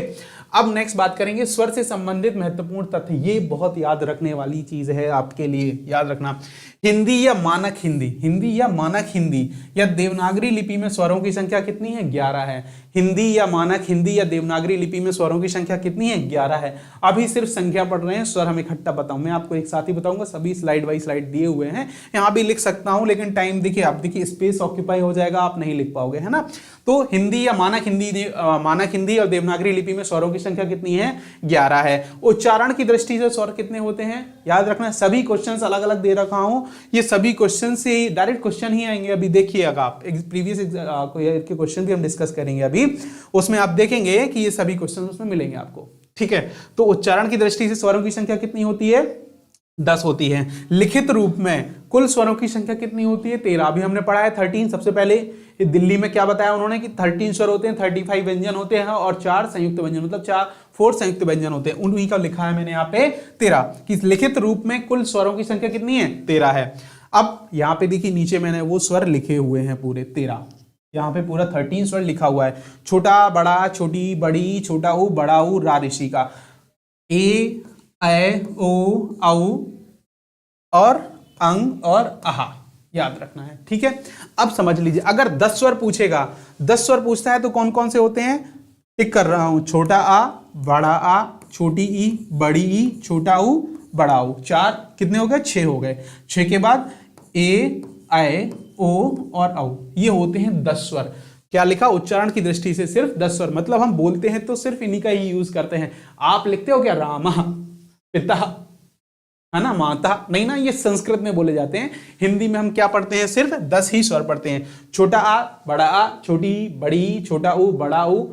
[SPEAKER 1] अब नेक्स्ट बात करेंगे स्वर से संबंधित महत्वपूर्ण तथ्य। ये बहुत याद रखने वाली चीज है आपके लिए, याद रखना। हिंदी या मानक हिंदी, हिंदी या मानक हिंदी या देवनागरी लिपि में स्वरों की संख्या कितनी है? 11 है। हिंदी या मानक हिंदी या देवनागरी लिपि में स्वरों की संख्या कितनी है? 11 है। अभी सिर्फ संख्या पढ़ रहे हैं, स्वर हम इकट्ठा बताऊं, मैं आपको एक साथ ही बताऊंगा, सभी स्लाइड बाई स्लाइड दिए हुए हैं, यहाँ भी लिख सकता हूं, लेकिन टाइम देखिए, आप देखिए स्पेस ऑक्यूपाई हो जाएगा, आप नहीं लिख पाओगे, है ना। तो हिंदी या मानक हिंदी और देवनागरी लिपि में स्वरों की संख्या कितनी है? 11 है। उच्चारण की दृष्टि से स्वर कितने होते हैं? याद रखना, सभी क्वेश्चंस अलग अलग दे रखा हूं, ये सभी क्वेश्चन से डायरेक्ट क्वेश्चन ही आएंगे। अभी देखिएगा आप, प्रीवियस के क्वेश्चन भी हम डिस्कस करेंगे अभी, उसमें आप देखेंगे कि ये सभी क्वेश्चन उसमें मिलेंगे आपको, ठीक है। तो उच्चारण की दृष्टि से स्वरों की संख्या कितनी होती है? 10 होती है। लिखित रूप में कुल स्वरों की संख्या कितनी होती है? 13। अभी हमने पढ़ा है 13। सबसे पहले दिल्ली में क्या बताया उन्होंने कि 13 स्वर होते हैं, 35 व्यंजन होते हैं और 4 संयुक्त व्यंजन, मतलब 4 संयुक्त व्यंजन होते हैं। उन्हीं का लिखा है मैंने यहाँ पे 13 कि लिखित रूप में कुल स्वरों की संख्या कितनी है? 13 है। अब यहाँ पे देखिए नीचे मैंने वो स्वर लिखे हुए हैं पूरे 13, यहाँ पे पूरा 13 स्वर लिखा हुआ है। छोटा बड़ा, छोटी बड़ी, छोटा ऊ, बड़ा ऊ, रा ऋषि का, ए ऐ ओ औ और अंग और आहा, याद रखना है, ठीक है। अब समझ लीजिए, अगर 10 स्वर पूछेगा, 10 स्वर पूछता है तो कौन कौन से होते हैं? टिक कर रहा हूं, छोटा आ, बड़ा आ, छोटी ई, बड़ी ई, छोटा ऊ, बड़ा ऊ। 4 कितने हो गए? 6 हो गए। 6 के बाद ए ऐ ओ और औ, ये होते हैं 10 स्वर। क्या लिखा? उच्चारण की दृष्टि से सिर्फ 10 स्वर, मतलब हम बोलते हैं तो सिर्फ इन्हीं का ही यूज करते हैं। आप लिखते हो क्या? रामा, पिता, है ना, माता, नहीं ना, ये संस्कृत में बोले जाते हैं। हिंदी में हम क्या पढ़ते हैं? सिर्फ 10 ही स्वर पढ़ते हैं। छोटा आ, बड़ा आ, छोटी बड़ी, छोटा ऊ, बड़ा ऊ,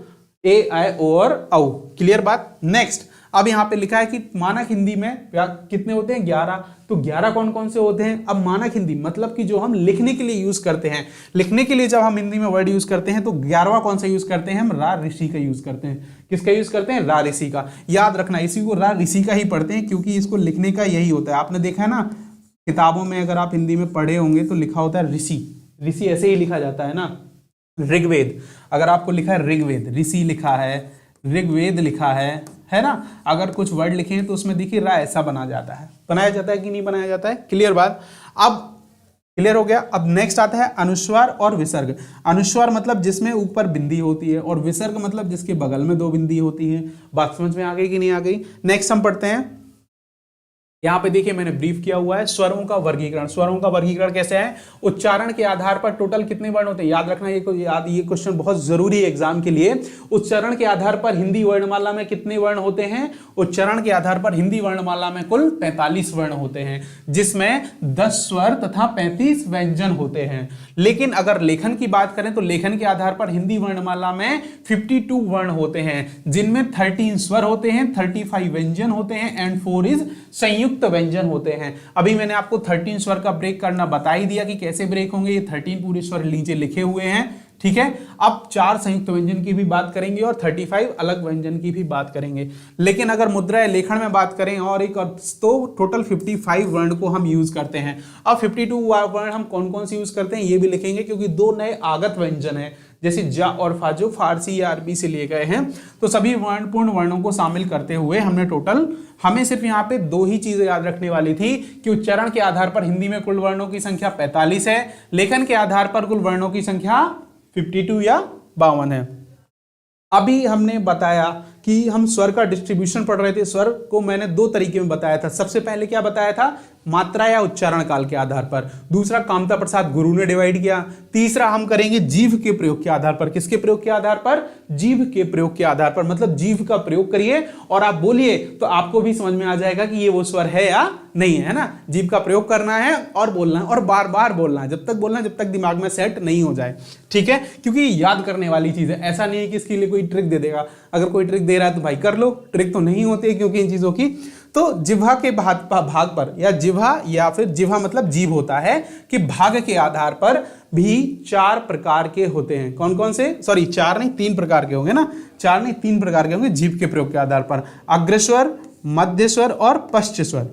[SPEAKER 1] ए ऐ ओ और औ। क्लियर बात? नेक्स्ट, अब यहाँ पे लिखा है कि मानक हिंदी में कितने होते हैं? 11। तो 11 कौन कौन से होते हैं? अब मानक हिंदी मतलब कि जो हम लिखने के लिए यूज करते हैं, लिखने के लिए जब हम हिंदी में वर्ड यूज करते हैं तो 11वां कौन सा यूज करते हैं? हम रा ऋषि का यूज करते हैं। किसका यूज करते हैं? रा ऋषि का। याद रखना, इसी को रा ऋषि का ही पढ़ते हैं क्योंकि इसको लिखने का यही होता है। आपने देखा है ना किताबों में, अगर आप हिंदी में पढ़े होंगे तो लिखा होता है ऋषि, ऋषि ऐसे ही लिखा जाता है ना। ऋग्वेद, अगर आपको लिखा है ऋग्वेद, ऋषि लिखा है, ऋग्वेद लिखा है ना। अगर कुछ वर्ड लिखे हैं तो उसमें देखिए रा ऐसा बना जाता है, बनाया जाता है कि नहीं बनाया जाता है? क्लियर बात? अब क्लियर हो गया। अब नेक्स्ट आता है अनुस्वार और विसर्ग। अनुस्वार मतलब जिसमें ऊपर बिंदी होती है और विसर्ग मतलब जिसके बगल में 2 बिंदी होती है। बात समझ में आ गई कि नहीं आ गई? नेक्स्ट हम पढ़ते हैं, यहाँ पे देखिए मैंने ब्रीफ किया हुआ है स्वरों का वर्गीकरण। स्वरों का वर्गीकरण कैसे है? उच्चारण के आधार पर टोटल कितने वर्ण होते हैं? याद रखना, ये क्वेश्चन बहुत जरूरी है एग्जाम के लिए। उच्चारण के आधार पर हिंदी वर्णमाला में कितने वर्ण होते हैं? उच्चारण के आधार पर हिंदी वर्णमाला में कुल 45 वर्ण होते हैं, जिसमें 10 स्वर तथा 35 व्यंजन होते हैं। लेकिन अगर लेखन की बात करें तो लेखन के आधार पर हिंदी वर्णमाला में 52 वर्ण होते हैं, जिनमें 13 स्वर होते हैं, 35 व्यंजन होते हैं एंड 4 इज संयुक्त व्यंजन होते हैं। अभी मैंने आपको 13 स्वर का ब्रेक करना बता ही दिया कि कैसे ब्रेक होंगे। ये 13 पूरे स्वर नीचे लिखे हुए हैं, ठीक है। अब 4 संयुक्त व्यंजन की भी बात करेंगे और 35 अलग व्यंजन की भी बात करेंगे। लेकिन अगर मुद्रा लेखन में बात करें और एक तो टोटल 55 वर्ण को हम यूज करते हैं। अब 52 वर्ण हम कौन कौन से यूज करते हैं ये भी लिखेंगे, क्योंकि 2 नए आगत व्यंजन है, जैसे जा और फा जो फारसी या अरबी से लिए गए हैं। तो सभी वर्ण पूर्ण वर्णों को शामिल करते हुए हमने टोटल, हमें सिर्फ यहाँ पे 2 ही चीजें याद रखने वाली थी कि उच्चारण के आधार पर हिंदी में कुल वर्णों की संख्या 45 है, लेखन के आधार पर कुल वर्णों की संख्या 52 या 52 है। अभी हमने बताया कि हम स्वर का डिस्ट्रीब्यूशन पढ़ रहे थे। स्वर को मैंने 2 तरीके में बताया था। सबसे पहले क्या बताया था? मात्रा या उच्चारण काल के आधार पर। दूसरा कामता प्रसाद गुरु ने डिवाइड किया। तीसरा हम करेंगे जीभ के प्रयोग के आधार पर। किसके प्रयोग के आधार पर? जीभ के प्रयोग के आधार पर। मतलब जीभ का प्रयोग करिए और आप बोलिए तो आपको भी समझ में आ जाएगा कि ये वो स्वर है या नहीं है ना। जीभ का प्रयोग करना है और बोलना है और बार बार बोलना है, जब तक बोलना जब तक दिमाग में सेट नहीं हो जाए, ठीक है। क्योंकि याद करने वाली चीज है, ऐसा नहीं है कि इसके लिए कोई ट्रिक दे देगा। अगर कोई ट्रिक दे रहा है तो भाई कर लो, ट्रिक तो नहीं होती है क्योंकि इन चीजों की। तो जिह्वा के भाग पर, या जिह्वा या फिर जिह्वा मतलब जीभ होता है कि भाग के आधार पर भी 4 प्रकार के होते हैं। कौन कौन से? सॉरी 4 नहीं 3 प्रकार के होंगे ना, 4 नहीं 3 प्रकार के होंगे जीभ के प्रयोग के आधार पर। अग्रस्वर, मध्यस्वर और पश्चस्वर।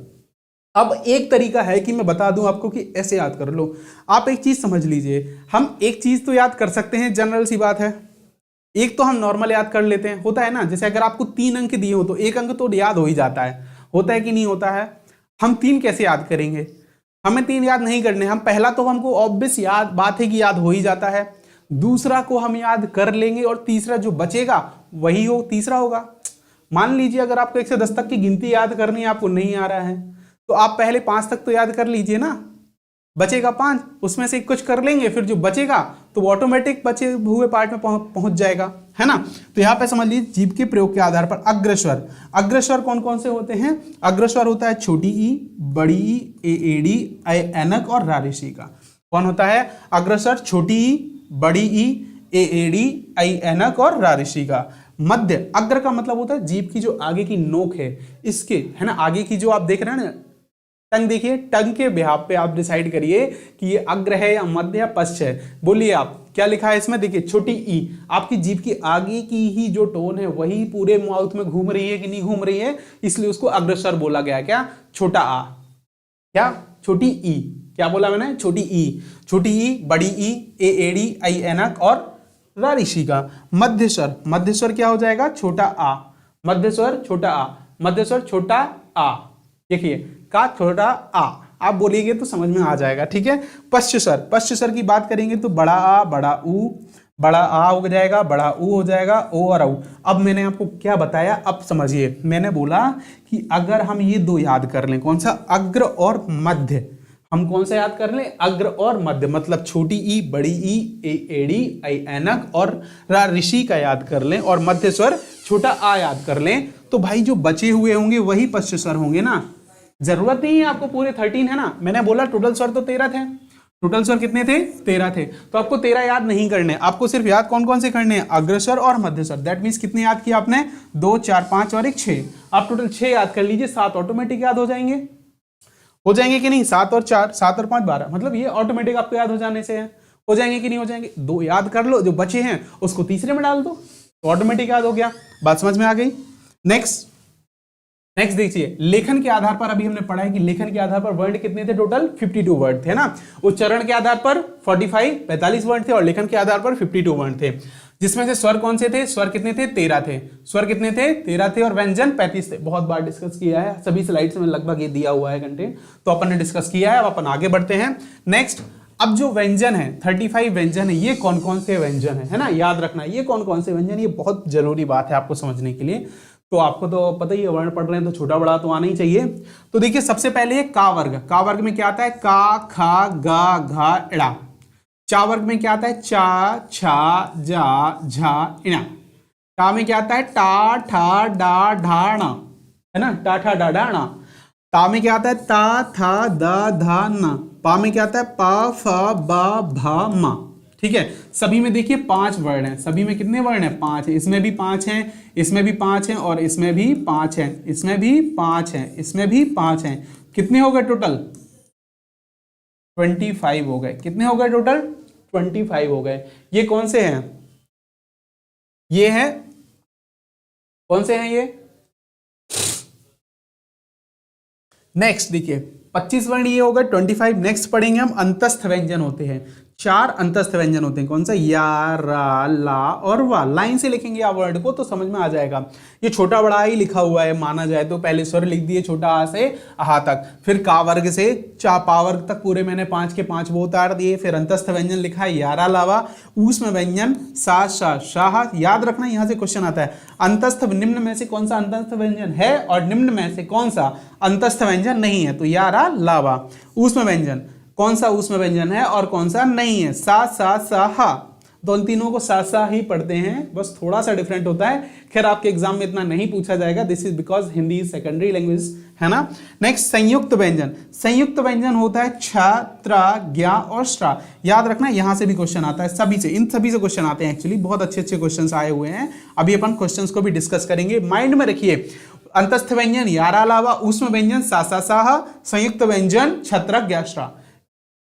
[SPEAKER 1] अब एक तरीका है कि मैं बता दूं आपको कि ऐसे याद कर लो। आप एक चीज समझ लीजिए, हम एक चीज तो याद कर सकते हैं, जनरल सी बात है। एक तो हम नॉर्मल याद कर लेते हैं, होता है ना, जैसे अगर आपको 3 अंक दिए हो तो 1 अंक तो याद हो ही जाता है, होता है कि नहीं होता है। हम 3 कैसे याद करेंगे, हमें 3 याद नहीं करने, हम पहला तो हमको ऑब्वियस याद बात है कि याद हो ही जाता है, दूसरा को हम याद कर लेंगे और तीसरा जो बचेगा वही हो तीसरा होगा। मान लीजिए अगर आपको 1 से 10 तक की गिनती याद करनी है, आपको नहीं आ रहा है तो आप पहले 5 तक तो याद कर लीजिए ना, बचेगा 5, उसमें से कुछ कर लेंगे, फिर जो बचेगा तो वो ऑटोमेटिक बचे हुए पार्ट में पहुंच जाएगा, है ना। तो यहाँ पे समझ लीजिए जीभ के प्रयोग के आधार पर अग्रस्वर, अग्रस्वर कौन कौन से होते हैं, अग्रस्वर होता है छोटी ई, बड़ी ई, ए एड़ी, ऐ ऐनक और रा ऋषि का। कौन होता है अग्रस्वर, छोटी ई, बड़ी ई, ए एड़ी, ऐ ऐनक और रा ऋषि का। मध्य, अग्र का मतलब होता है जीभ की जो आगे की नोक है इसके, है ना, आगे की जो आप देख रहे हैं ना टंग, देखिए टंग के बिहाफ पे आप डिसाइड करिए कि ये अग्र है या मध्य या पश्च है। बोलिए आप क्या लिखा है इसमें, देखिए छोटी ई, आपकी जीभ की आगे की ही जो टोन है वही पूरे माउथ में घूम रही है कि नहीं घूम रही है, इसलिए उसको अग्रस्वर बोला गया। क्या, छोटा आ, क्या छोटी ई, क्या बोला मैंने, छोटी ई, छोटी ई, बड़ी ई, ए एड़ी, ऐ ऐनक और रा ऋषि का। मध्यस्वर, मध्यस्वर क्या हो जाएगा, छोटा आ, मध्यस्वर छोटा आ, मध्यस्वर छोटा आ, देखिए का छोटा आ, आप बोलिएगे तो समझ में आ जाएगा, ठीक है। पश्चस्वर, पश्चस्वर की बात करेंगे तो बड़ा आ, बड़ा ऊ, बड़ा आ हो जाएगा, बड़ा ऊ हो जाएगा, ओ और औ। अब मैंने आपको क्या बताया, अब समझिए, मैंने बोला कि अगर हम ये 2 याद कर लें, कौन सा, अग्र और मध्य, हम कौन सा याद कर लें, अग्र और मध्य, मतलब छोटी ई, बड़ी ई, ए एड़ी, ऐ ऐनक और रा ऋषि का याद कर लें और मध्य स्वर छोटा आ याद कर लें, तो भाई जो बचे हुए होंगे वही पश्च स्वर होंगे ना। जरूरत नहीं है आपको पूरे 13, है ना, मैंने बोला टोटल स्वर तो 13 थे, टोटल स्वर कितने थे, 13 थे, तो आपको 13 याद नहीं करने, आपको सिर्फ याद कौन कौन से करने हैं, अग्रस्वर और मध्यस्वर। दैट मीन्स कितने याद किया आपने, 2, 4, 5 और 1 6, आप टोटल 6 याद कर लीजिए, 7 ऑटोमेटिक याद हो जाएंगे, हो जाएंगे कि नहीं, 7 और 4, 7 और 5 12, मतलब ये ऑटोमेटिक आपको याद हो जाने से है, हो जाएंगे कि नहीं हो जाएंगे। 2 याद कर लो, जो बचे हैं उसको तीसरे में डाल दो तो ऑटोमेटिक याद हो गया, बात समझ में आ गई। नेक्स्ट देखिए, लेखन के आधार पर अभी हमने पढ़ा है कि लेखन के आधार पर वर्ण कितने थे, टोटल 52 वर्ण थे ना। उच्चारण के आधार पर 45 वर्ण थे और लेखन के आधार पर 52 वर्ण थे, जिसमें से स्वर कौन से थे, स्वर कितने थे, 13 थे, स्वर कितने थे, 13 थे और व्यंजन 35 थे। बहुत बार डिस्कस किया है, सभी स्लाइड्स में लगभग ये दिया हुआ है कंटेंट, तो अपन ने डिस्कस किया है। अब अपन आगे बढ़ते हैं। नेक्स्ट, अब जो व्यंजन है 35 व्यंजन है, ये कौन कौन से व्यंजन है ना, याद रखना ये कौन कौन से व्यंजन, ये बहुत जरूरी बात है आपको समझने के लिए। तो आपको तो पता ही है, वर्ण पढ़ रहे हैं तो छोटा बड़ा तो आना ही चाहिए। तो देखिए सबसे पहले है का वर्ग, का वर्ग में क्या आता है, का, खा, गा, घा, इड़ा। चा वर्ग में क्या आता है, चा, छा, जा, झा, इणा। टा में क्या आता है, टा, ठा, डा, ढा, णा, है ना, टा, ठा, डा, ढा, णा। ता में क्या आता है, ता, था, दा, धा, ना। पा में क्या आता है, पा, फा, बा, भा, मा। ठीक है, सभी में देखिए 5 वर्ण हैं, सभी में कितने वर्ण हैं, 5 है, इसमें भी 5 हैं, इसमें भी 5 हैं और इसमें भी 5 हैं, इसमें भी 5 हैं, इसमें भी 5 हैं। कितने हो गए टोटल, 25 हो गए। कितने हो गए टोटल, 25 हो गए। ये कौन से हैं, ये है, कौन से हैं ये। नेक्स्ट देखिए 25 वर्ण ये हो गए, 25। नेक्स्ट पढ़ेंगे हम अंतस्थ व्यंजन होते हैं, 4 अंतस्थ व्यंजन होते हैं। कौन सा, या, रा, ला और वा। लाइन से लिखेंगे आप वर्ड को तो समझ में आ जाएगा। ये छोटा बड़ा ही लिखा हुआ है माना जाए तो, पहले स्वर लिख दिए छोटा आ से आ तक, फिर का वर्ग से चा पा वर्ग तक पूरे मैंने 5 के 5 वो उतार दिए, फिर अंतस्थ व्यंजन लिखा है यारा लावा, ऊष्म व्यंजन सा शा शाह। याद रखना यहां से क्वेश्चन आता है, अंतस्थ निम्न में से कौन सा अंतस्थ व्यंजन है और निम्न में से कौन सा अंतस्थ व्यंजन नहीं है, तो यारा लावा। ऊष्म व्यंजन कौन सा ऊष्म व्यंजन है और कौन सा नहीं है, सा सा सा हा। तो उन तीनों को सा सा ही पढ़ते हैं, बस थोड़ा सा डिफरेंट होता है। खैर आपके एग्जाम में इतना नहीं पूछा जाएगा, this is because Hindi is secondary language, है ना। नेक्स्ट संयुक्त व्यंजन, संयुक्त व्यंजन होता है छ, त्र, ज्ञा और श्रा। याद रखना यहां से भी क्वेश्चन आता है, सभी से, इन सभी से क्वेश्चन आते हैं एक्चुअली, बहुत अच्छे अच्छे क्वेश्चन आए हुए हैं। अभी अपन क्वेश्चन को भी डिस्कस करेंगे, माइंड में रखिए। अंतस्थ व्यंजन यारा लावा, ऊष्म व्यंजन सा सा साहा, संयुक्त व्यंजन छत्र ज्ञा श्रा।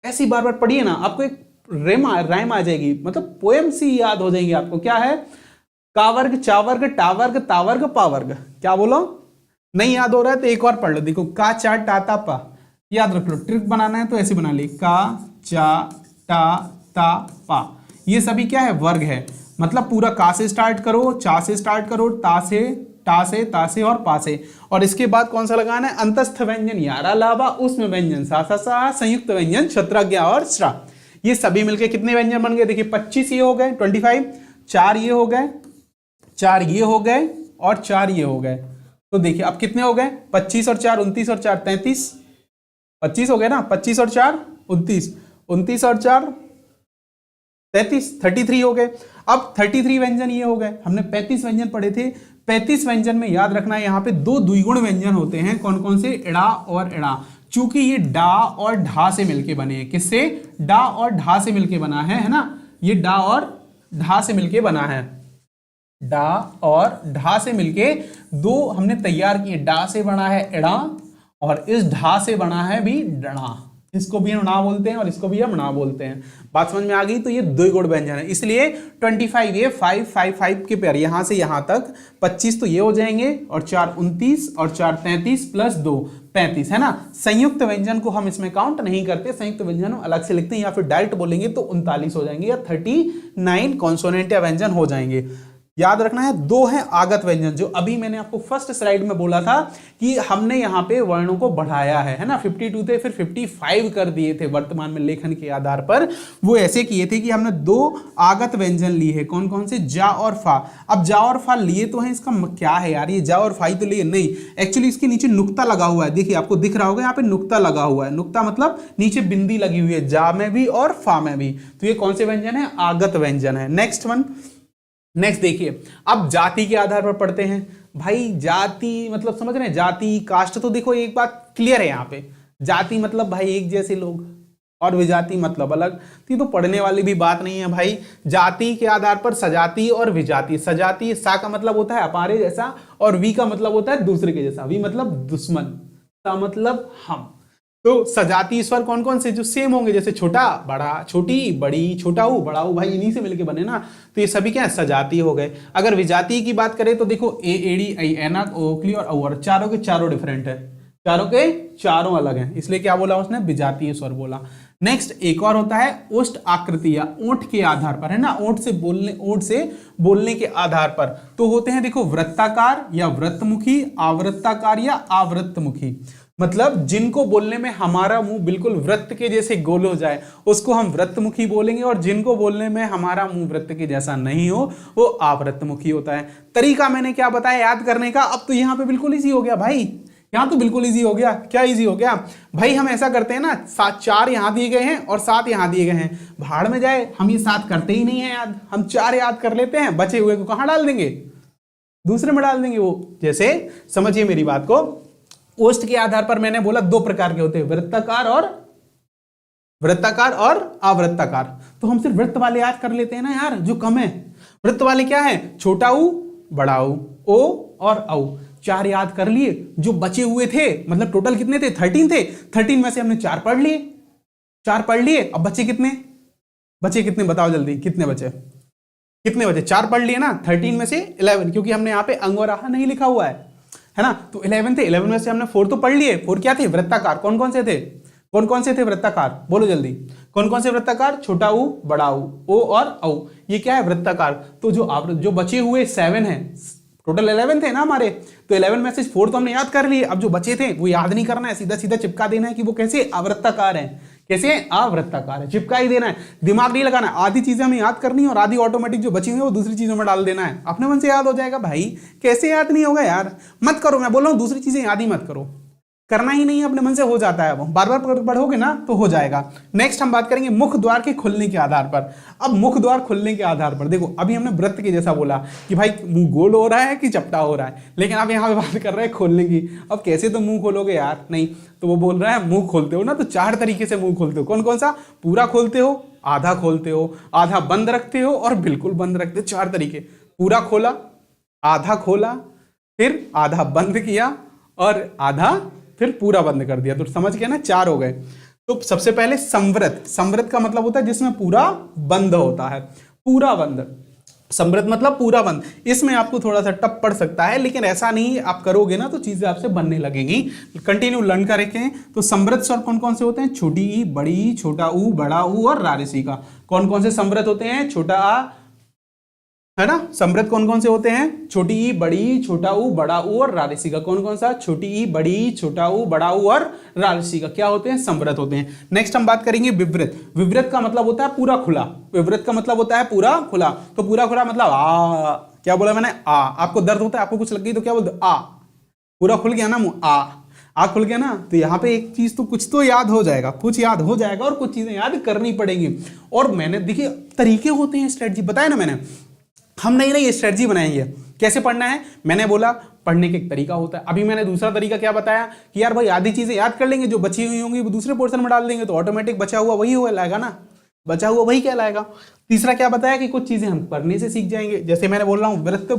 [SPEAKER 1] ऐसी बार बार पढ़िए ना, आपको एक राइम आ जाएगी, मतलब पोएम सी याद हो जाएंगी आपको। क्या है, का वर्ग, चा वर्ग, टा वर्ग, ता वर्ग, पा वर्ग। क्या बोलो, नहीं याद हो रहा है तो एक और पढ़ लो, देखो का, चा, टा, ता, पा। याद रख लो, ट्रिक बनाना है तो ऐसे बना ली, का, चा, टा, ता, पा। ये सभी क्या है, वर्ग है। मतलब पूरा का से स्टार्ट करो, चा से स्टार्ट करो, टा से, ता से और पा से, और इसके बाद कौन सा लगाना है, अंतस्थ व्यंजन यारा लाभा, उष्म व्यंजन सा सा सा, संयुक्त व्यंजन क्षत्रज्ञ और श्रा। ये सभी मिलके कितने व्यंजन बन गए, देखिए 25 ये हो गए, 25, 4 ये हो गए, 4 ये हो गए और 4 ये हो गए। तो देखिए अब कितने हो गए, 25 और 4 29 और 4 33, 25 हो गए ना, 25 और 4 29, 29 और 4 33, 33 हो गए। अब 33 व्यंजन ये हो गए, हमने 35 व्यंजन पढ़े थे। 35 व्यंजन में याद रखना है यहाँ पे 2 द्विगुण व्यंजन होते हैं, कौन कौन से, इड़ा और इड़ा। चूंकि ये डा और ढा से मिलके बने हैं, किससे, डा और ढा से मिलके बना है ना, ये डा और ढा से मिलके बना है, डा और ढा से मिलके 2 हमने तैयार किए। डा से बना है इड़ा और इस ढा से बना है भी डणा, इसको भी हम ना बोलते हैं और इसको भी हम ना बोलते हैं। बात समझ में आ गई। तो ये द्विगुण व्यंजन है, इसलिए 25 ये 5 5 5 के पेयर यहां से यहां तक 25 तो ये हो जाएंगे और 4 29 और 4 33 प्लस 2 35 है ना। संयुक्त व्यंजन को हम इसमें काउंट नहीं करते, संयुक्त व्यंजन हम अलग से लिखते हैं या फिर डायरेक्ट बोलेंगे तो 39 हो जाएंगे या 39 कॉन्सोनेंट या व्यंजन हो जाएंगे। याद रखना है 2 है आगत व्यंजन, जो अभी मैंने आपको फर्स्ट स्लाइड में बोला था कि हमने यहां पे वर्णों को बढ़ाया है ना, 52 थे फिर 55 कर दिए थे वर्तमान में लेखन के आधार पर। वो ऐसे किए थे कि हमने 2 आगत व्यंजन लिए हैं, कौन कौन से, जा और फा। अब जा और फा लिए तो है, इसका क्या है यार, ये जा और फा ही तो लिए नहीं, एक्चुअली इसके नीचे नुक्ता लगा हुआ है, देखिए आपको दिख रहा होगा यहाँ पे नुक्ता लगा हुआ है, नुक्ता मतलब नीचे बिंदी लगी हुई है, जा में भी और फा में भी। तो ये कौन से व्यंजन है, आगत व्यंजन है। नेक्स्ट वन, नेक्स्ट देखिए, अब जाति के आधार पर पढ़ते हैं। भाई जाति मतलब समझ रहे हैं, जाति कास्ट, तो देखो एक बात क्लियर है यहाँ पे, जाति मतलब भाई एक जैसे लोग और विजाति मतलब अलग। तो ये तो पढ़ने वाली भी बात नहीं है भाई। जाति के आधार पर सजाति और विजाति, सजाति सा का मतलब होता है अपारे जैसा और वी का मतलब होता है दूसरे के जैसा, वी मतलब दुश्मन, सा मतलब हम। तो सजातीय स्वर कौन कौन से जो सेम होंगे, जैसे छोटा बड़ा, छोटी बड़ी, छोटा ऊ बड़ा ऊ, भाई इन्हीं से मिलके बने ना, तो ये सभी क्या है, सजातीय हो गए। अगर विजातीय की बात करें तो देखो ए एड़ी आई ऐनक ओखली और और, चारों के चारों डिफरेंट है, चारों के चारों अलग हैं, इसलिए क्या बोला उसने, विजातीय स्वर बोला। नेक्स्ट एक और होता है ओष्ठ आकृति या ओंठ के आधार पर, है ना, ओंठ से बोलने के आधार पर। तो होते हैं देखो वृत्ताकार या वृत्तमुखी, आवृत्ताकार या आवृत्तमुखी। मतलब जिनको बोलने में हमारा मुंह बिल्कुल वृत्त के जैसे गोल हो जाए उसको हम वृत्तमुखी बोलेंगे, और जिनको बोलने में हमारा मुंह वृत्त के जैसा नहीं हो वो आवृत्तमुखी होता है। तरीका मैंने क्या बताया याद करने का, अब तो यहाँ पे बिल्कुल इजी हो गया भाई, यहाँ तो बिल्कुल इजी हो गया। क्या इजी हो गया भाई, हम ऐसा करते हैं ना, 4 यहाँ दिए गए हैं और 7 यहाँ दिए गए हैं, भाड़ में जाए, हम ये 7 करते ही नहीं है याद, हम 4 याद कर लेते हैं, बचे हुए को कहाँ डाल देंगे, दूसरे में डाल देंगे। वो जैसे समझिए मेरी बात को, ओष्ठ के आधार पर मैंने बोला 2 प्रकार के होते हैं, वृत्ताकार और आवृत्ताकार। तो हम सिर्फ वृत्त वाले याद कर लेते हैं ना यार, जो कम है। वृत्त वाले क्या है, छोटा ऊ बड़ा ऊ, ओ और औ, 4 याद कर लिए। जो बचे हुए थे मतलब टोटल कितने थे, 13 थे, 13 में से हमने 4 पढ़ लिए, 4 पढ़ लिए। अब बचे कितने बताओ जल्दी, कितने बचे 4 पढ़ लिए ना, 13 में से 11, क्योंकि हमने यहाँ पे अंग और आहा नहीं लिखा हुआ है ना, तो 11 थे, 11 में से हमने 4 तो पढ़ लिए। 4 क्या थे, वृत्ताकार। कौन कौन से थे वृत्ताकार, बोलो जल्दी, कौन कौन से वृत्ताकार, छोटा ऊ बड़ा ऊ, ओ और औ, ये क्या है वृत्ताकार। तो जो बचे हुए 7 हैं, टोटल 11 थे ना हमारे, तो 11 में से 4 तो हमने याद कर लिए, अब जो बचे थे वो याद नहीं करना है, सीधा सीधा चिपका देना है कि वो कैसे आवृत्ताकार है, कैसे आवृत्ताकार है, चिपका ही देना है, दिमाग नहीं लगाना है। आधी चीजें हमें याद करनी है और आधी ऑटोमेटिक जो बची हुई है वो दूसरी चीजों में डाल देना है, अपने मन से याद हो जाएगा। भाई कैसे याद नहीं होगा यार, मत करो, मैं बोल रहा हूं दूसरी चीजें याद ही मत करो, करना ही नहीं है, अपने मन से हो जाता है, वो बार बार पढ़ोगे ना तो हो जाएगा। नेक्स्ट हम बात करेंगे मुख द्वार के खुलने के आधार पर। अब मुख द्वार खुलने के आधार पर देखो, अभी हमने वृत्त के जैसा बोला कि भाई मुंह गोल हो रहा है कि चपटा हो रहा है, लेकिन अब यहाँ पे बात कर रहे हैं खोलने की। अब कैसे तो मुंह खोलोगे यार, नहीं तो वो बोल रहा है मुंह खोलते हो ना, तो 4 तरीके से मुंह खोलते हो। कौन कौन सा, पूरा खोलते हो, आधा खोलते हो, आधा बंद रखते हो और बिल्कुल बंद रखते हो। 4 तरीके, पूरा खोला, आधा खोला, फिर आधा बंद किया और आधा फिर पूरा बंद कर दिया, तो समझ गया ना, 4 हो गए। तो सबसे पहले संवृत का मतलब होता है जिसमें पूरा बंद होता है, पूरा बंद, संवृत मतलब पूरा बंद। इसमें आपको थोड़ा सा टफ पड़ सकता है, लेकिन ऐसा नहीं, आप करोगे ना तो चीजें आपसे बनने लगेंगी। कंटिन्यू लर्न करेंगे। तो संवृत स्वर कौन कौन से होते हैं, छोटी ई, बड़ी ई, छोटा ऊ, बड़ा ऊ और रारिसी का। कौन कौन से संवृत होते हैं, छोटा आ, है ना। समृद्ध कौन कौन से होते हैं? छोटी ई, बड़ी, छोटा ऊ, बड़ा ऊ और राजसी का। कौन कौन सा? छोटी ई, बड़ी, छोटा ऊ, बड़ा ऊ और राजसी का क्या होते हैं? समृद्ध होते हैं। नेक्स्ट हम बात करेंगे विवृत। विवृत का मतलब होता है पूरा खुला। विवृत का मतलब होता है पूरा खुला। तो पूरा खुला मतलब आ, क्या बोला मैंने? आ। आपको दर्द होता है, आपको कुछ लग गई तो क्या बोलते? आ। पूरा खुल गया ना मुंह, आ खुल गया ना। तो यहाँ पे एक चीज तो कुछ तो याद हो जाएगा, कुछ याद हो जाएगा और कुछ चीजें याद करनी पड़ेंगी। और मैंने देखिए तरीके होते हैं, स्ट्रेटजी बताया ना मैंने, हम नई नई स्ट्रेटजी बनाएंगे कैसे पढ़ना है। मैंने बोला पढ़ने का एक तरीका होता है। अभी मैंने दूसरा तरीका क्या बताया कि यार भाई आधी चीजें याद कर लेंगे, जो बची हुई होंगी वो दूसरे पोर्शन में डाल देंगे तो ऑटोमेटिक बचा हुआ वही हो लाएगा ना, बचा हुआ वही क्या लाएगा। तीसरा क्या बताया कि कुछ चीजें हम पढ़ने से सीख जाएंगे। जैसे मैंने बोल रहा हूं वृत्त,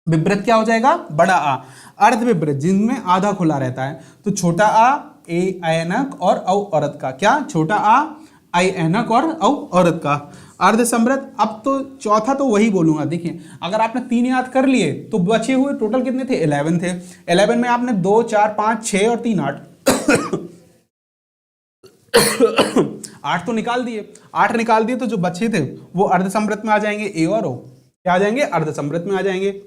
[SPEAKER 1] विवृत क्या हो जाएगा? बड़ा आ। अर्ध विवृत जिनमें आधा खुला रहता है, तो छोटा आ, ए ऐनक और औ औरत का। क्या? छोटा आ, आई ऐनक और औ औरत का। अर्ध समृद्ध, अब तो चौथा तो वही बोलूंगा। देखिए अगर आपने 3 याद कर लिए तो बचे हुए टोटल कितने थे? 11 थे। 11 में आपने 2, 4, 5, 6 और 3 8 8 तो निकाल दिए। 8 निकाल दिए तो जो बचे थे वो अर्ध समृद्ध में आ जाएंगे। ए और ओ क्या आ जाएंगे? अर्ध समृद्ध में आ जाएंगे।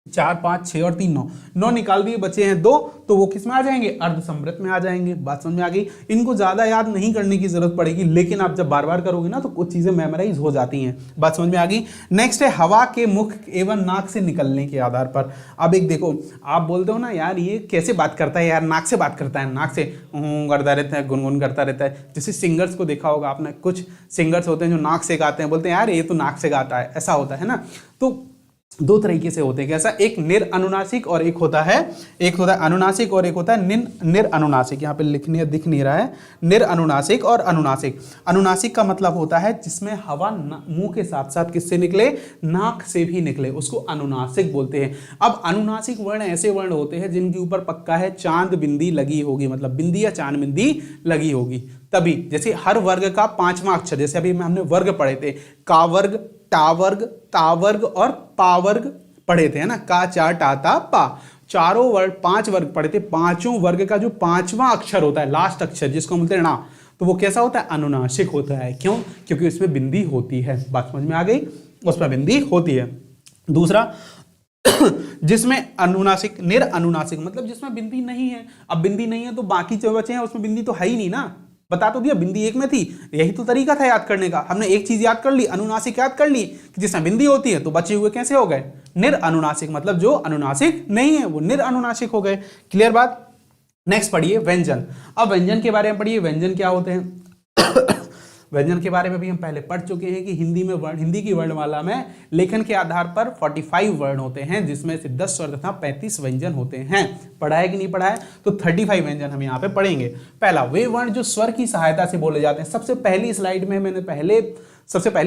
[SPEAKER 1] 4, 5, 6 और 3 9, 9 निकाल दिए, बचे हैं 2, तो वो किस में आ जाएंगे? अर्ध समृद्ध में आ जाएंगे। बात समझ में आ गई। इनको ज्यादा याद नहीं करने की जरूरत पड़ेगी, लेकिन आप जब बार बार करोगे ना तो कुछ चीजें मेमोराइज हो जाती हैं। बात समझ में आ गई। नेक्स्ट है हवा के मुख एवं नाक से निकलने के आधार पर। अब एक देखो, आप बोलते हो ना यार ये कैसे बात करता है, यार नाक से बात करता है, नाक से करता रहता है, गुनगुन करता रहता है। जैसे सिंगर्स को देखा होगा आपने, कुछ सिंगर्स होते हैं जो नाक से गाते हैं, बोलते हैं यार ये तो नाक से गाता है, ऐसा होता है ना। तो 2 तरीके से होते हैं। कैसा? एक निरअनुनासिक और एक होता है अनुनासिक और एक होता है निरअनुनासिक। यहाँ पे लिखने दिख नहीं रहा है। निरअनुनासिक और अनुनासिक। अनुनासिक का मतलब होता है जिसमें हवा मुंह के साथ साथ किससे निकले? नाक से भी निकले, उसको अनुनासिक बोलते हैं। अब अनुनासिक वर्ण ऐसे वर्ण होते हैं जिनके ऊपर पक्का है चांद बिंदी लगी होगी, मतलब बिंदी या चांद बिंदी लगी होगी तभी। जैसे हर वर्ग का 5वां अक्षर, जैसे अभी हमने वर्ग पढ़े थे, का वर्ग, टा वर्ग, ता वर्ग और पा वर्ग पढ़े थे, है ना। का, चा, टा, ता, पा, चारों वर्ग 5 वर्ग पढ़े थे। पांचों वर्ग का जो 5वां अक्षर होता है, लास्ट अक्षर जिसको बोलते हैं ना, तो वो कैसा होता है? अनुनासिक होता है। क्यों? क्योंकि उसमें बिंदी होती है। बात समझ में आ गई? उसमें बिंदी होती है। दूसरा जिसमें अनुनासिक, निरअनुनासिक मतलब जिसमें बिंदी नहीं है। अब बिंदी नहीं है तो बाकी जो बचे हैं उसमें बिंदी तो है ही नहीं ना। बता तो दिया बिंदी एक में थी, यही तो तरीका था याद करने का। हमने एक चीज याद कर ली, अनुनासिक याद कर ली कि जिसमें बिंदी होती है, तो बचे हुए कैसे हो गए? निरअनुनासिक, मतलब जो अनुनासिक नहीं है वो निरअनुनासिक हो गए। क्लियर बात? नेक्स्ट पढ़िए व्यंजन। अब व्यंजन के बारे में पढ़िए, व्यंजन क्या होते हैं। व्यंजन के बारे में भी हम पहले पढ़ चुके हैं कि हिंदी में हिंदी की वर्णमाला में लेखन के आधार पर 45 वर्ण होते हैं, जिसमें से 10 स्वर तथा 35 व्यंजन होते हैं। पढ़ा है कि नहीं पढ़ा है? तो 35 व्यंजन हम यहाँ पे पढ़ेंगे। पहला, वे वर्ण जो स्वर की सहायता से बोले जाते हैं। सबसे पहली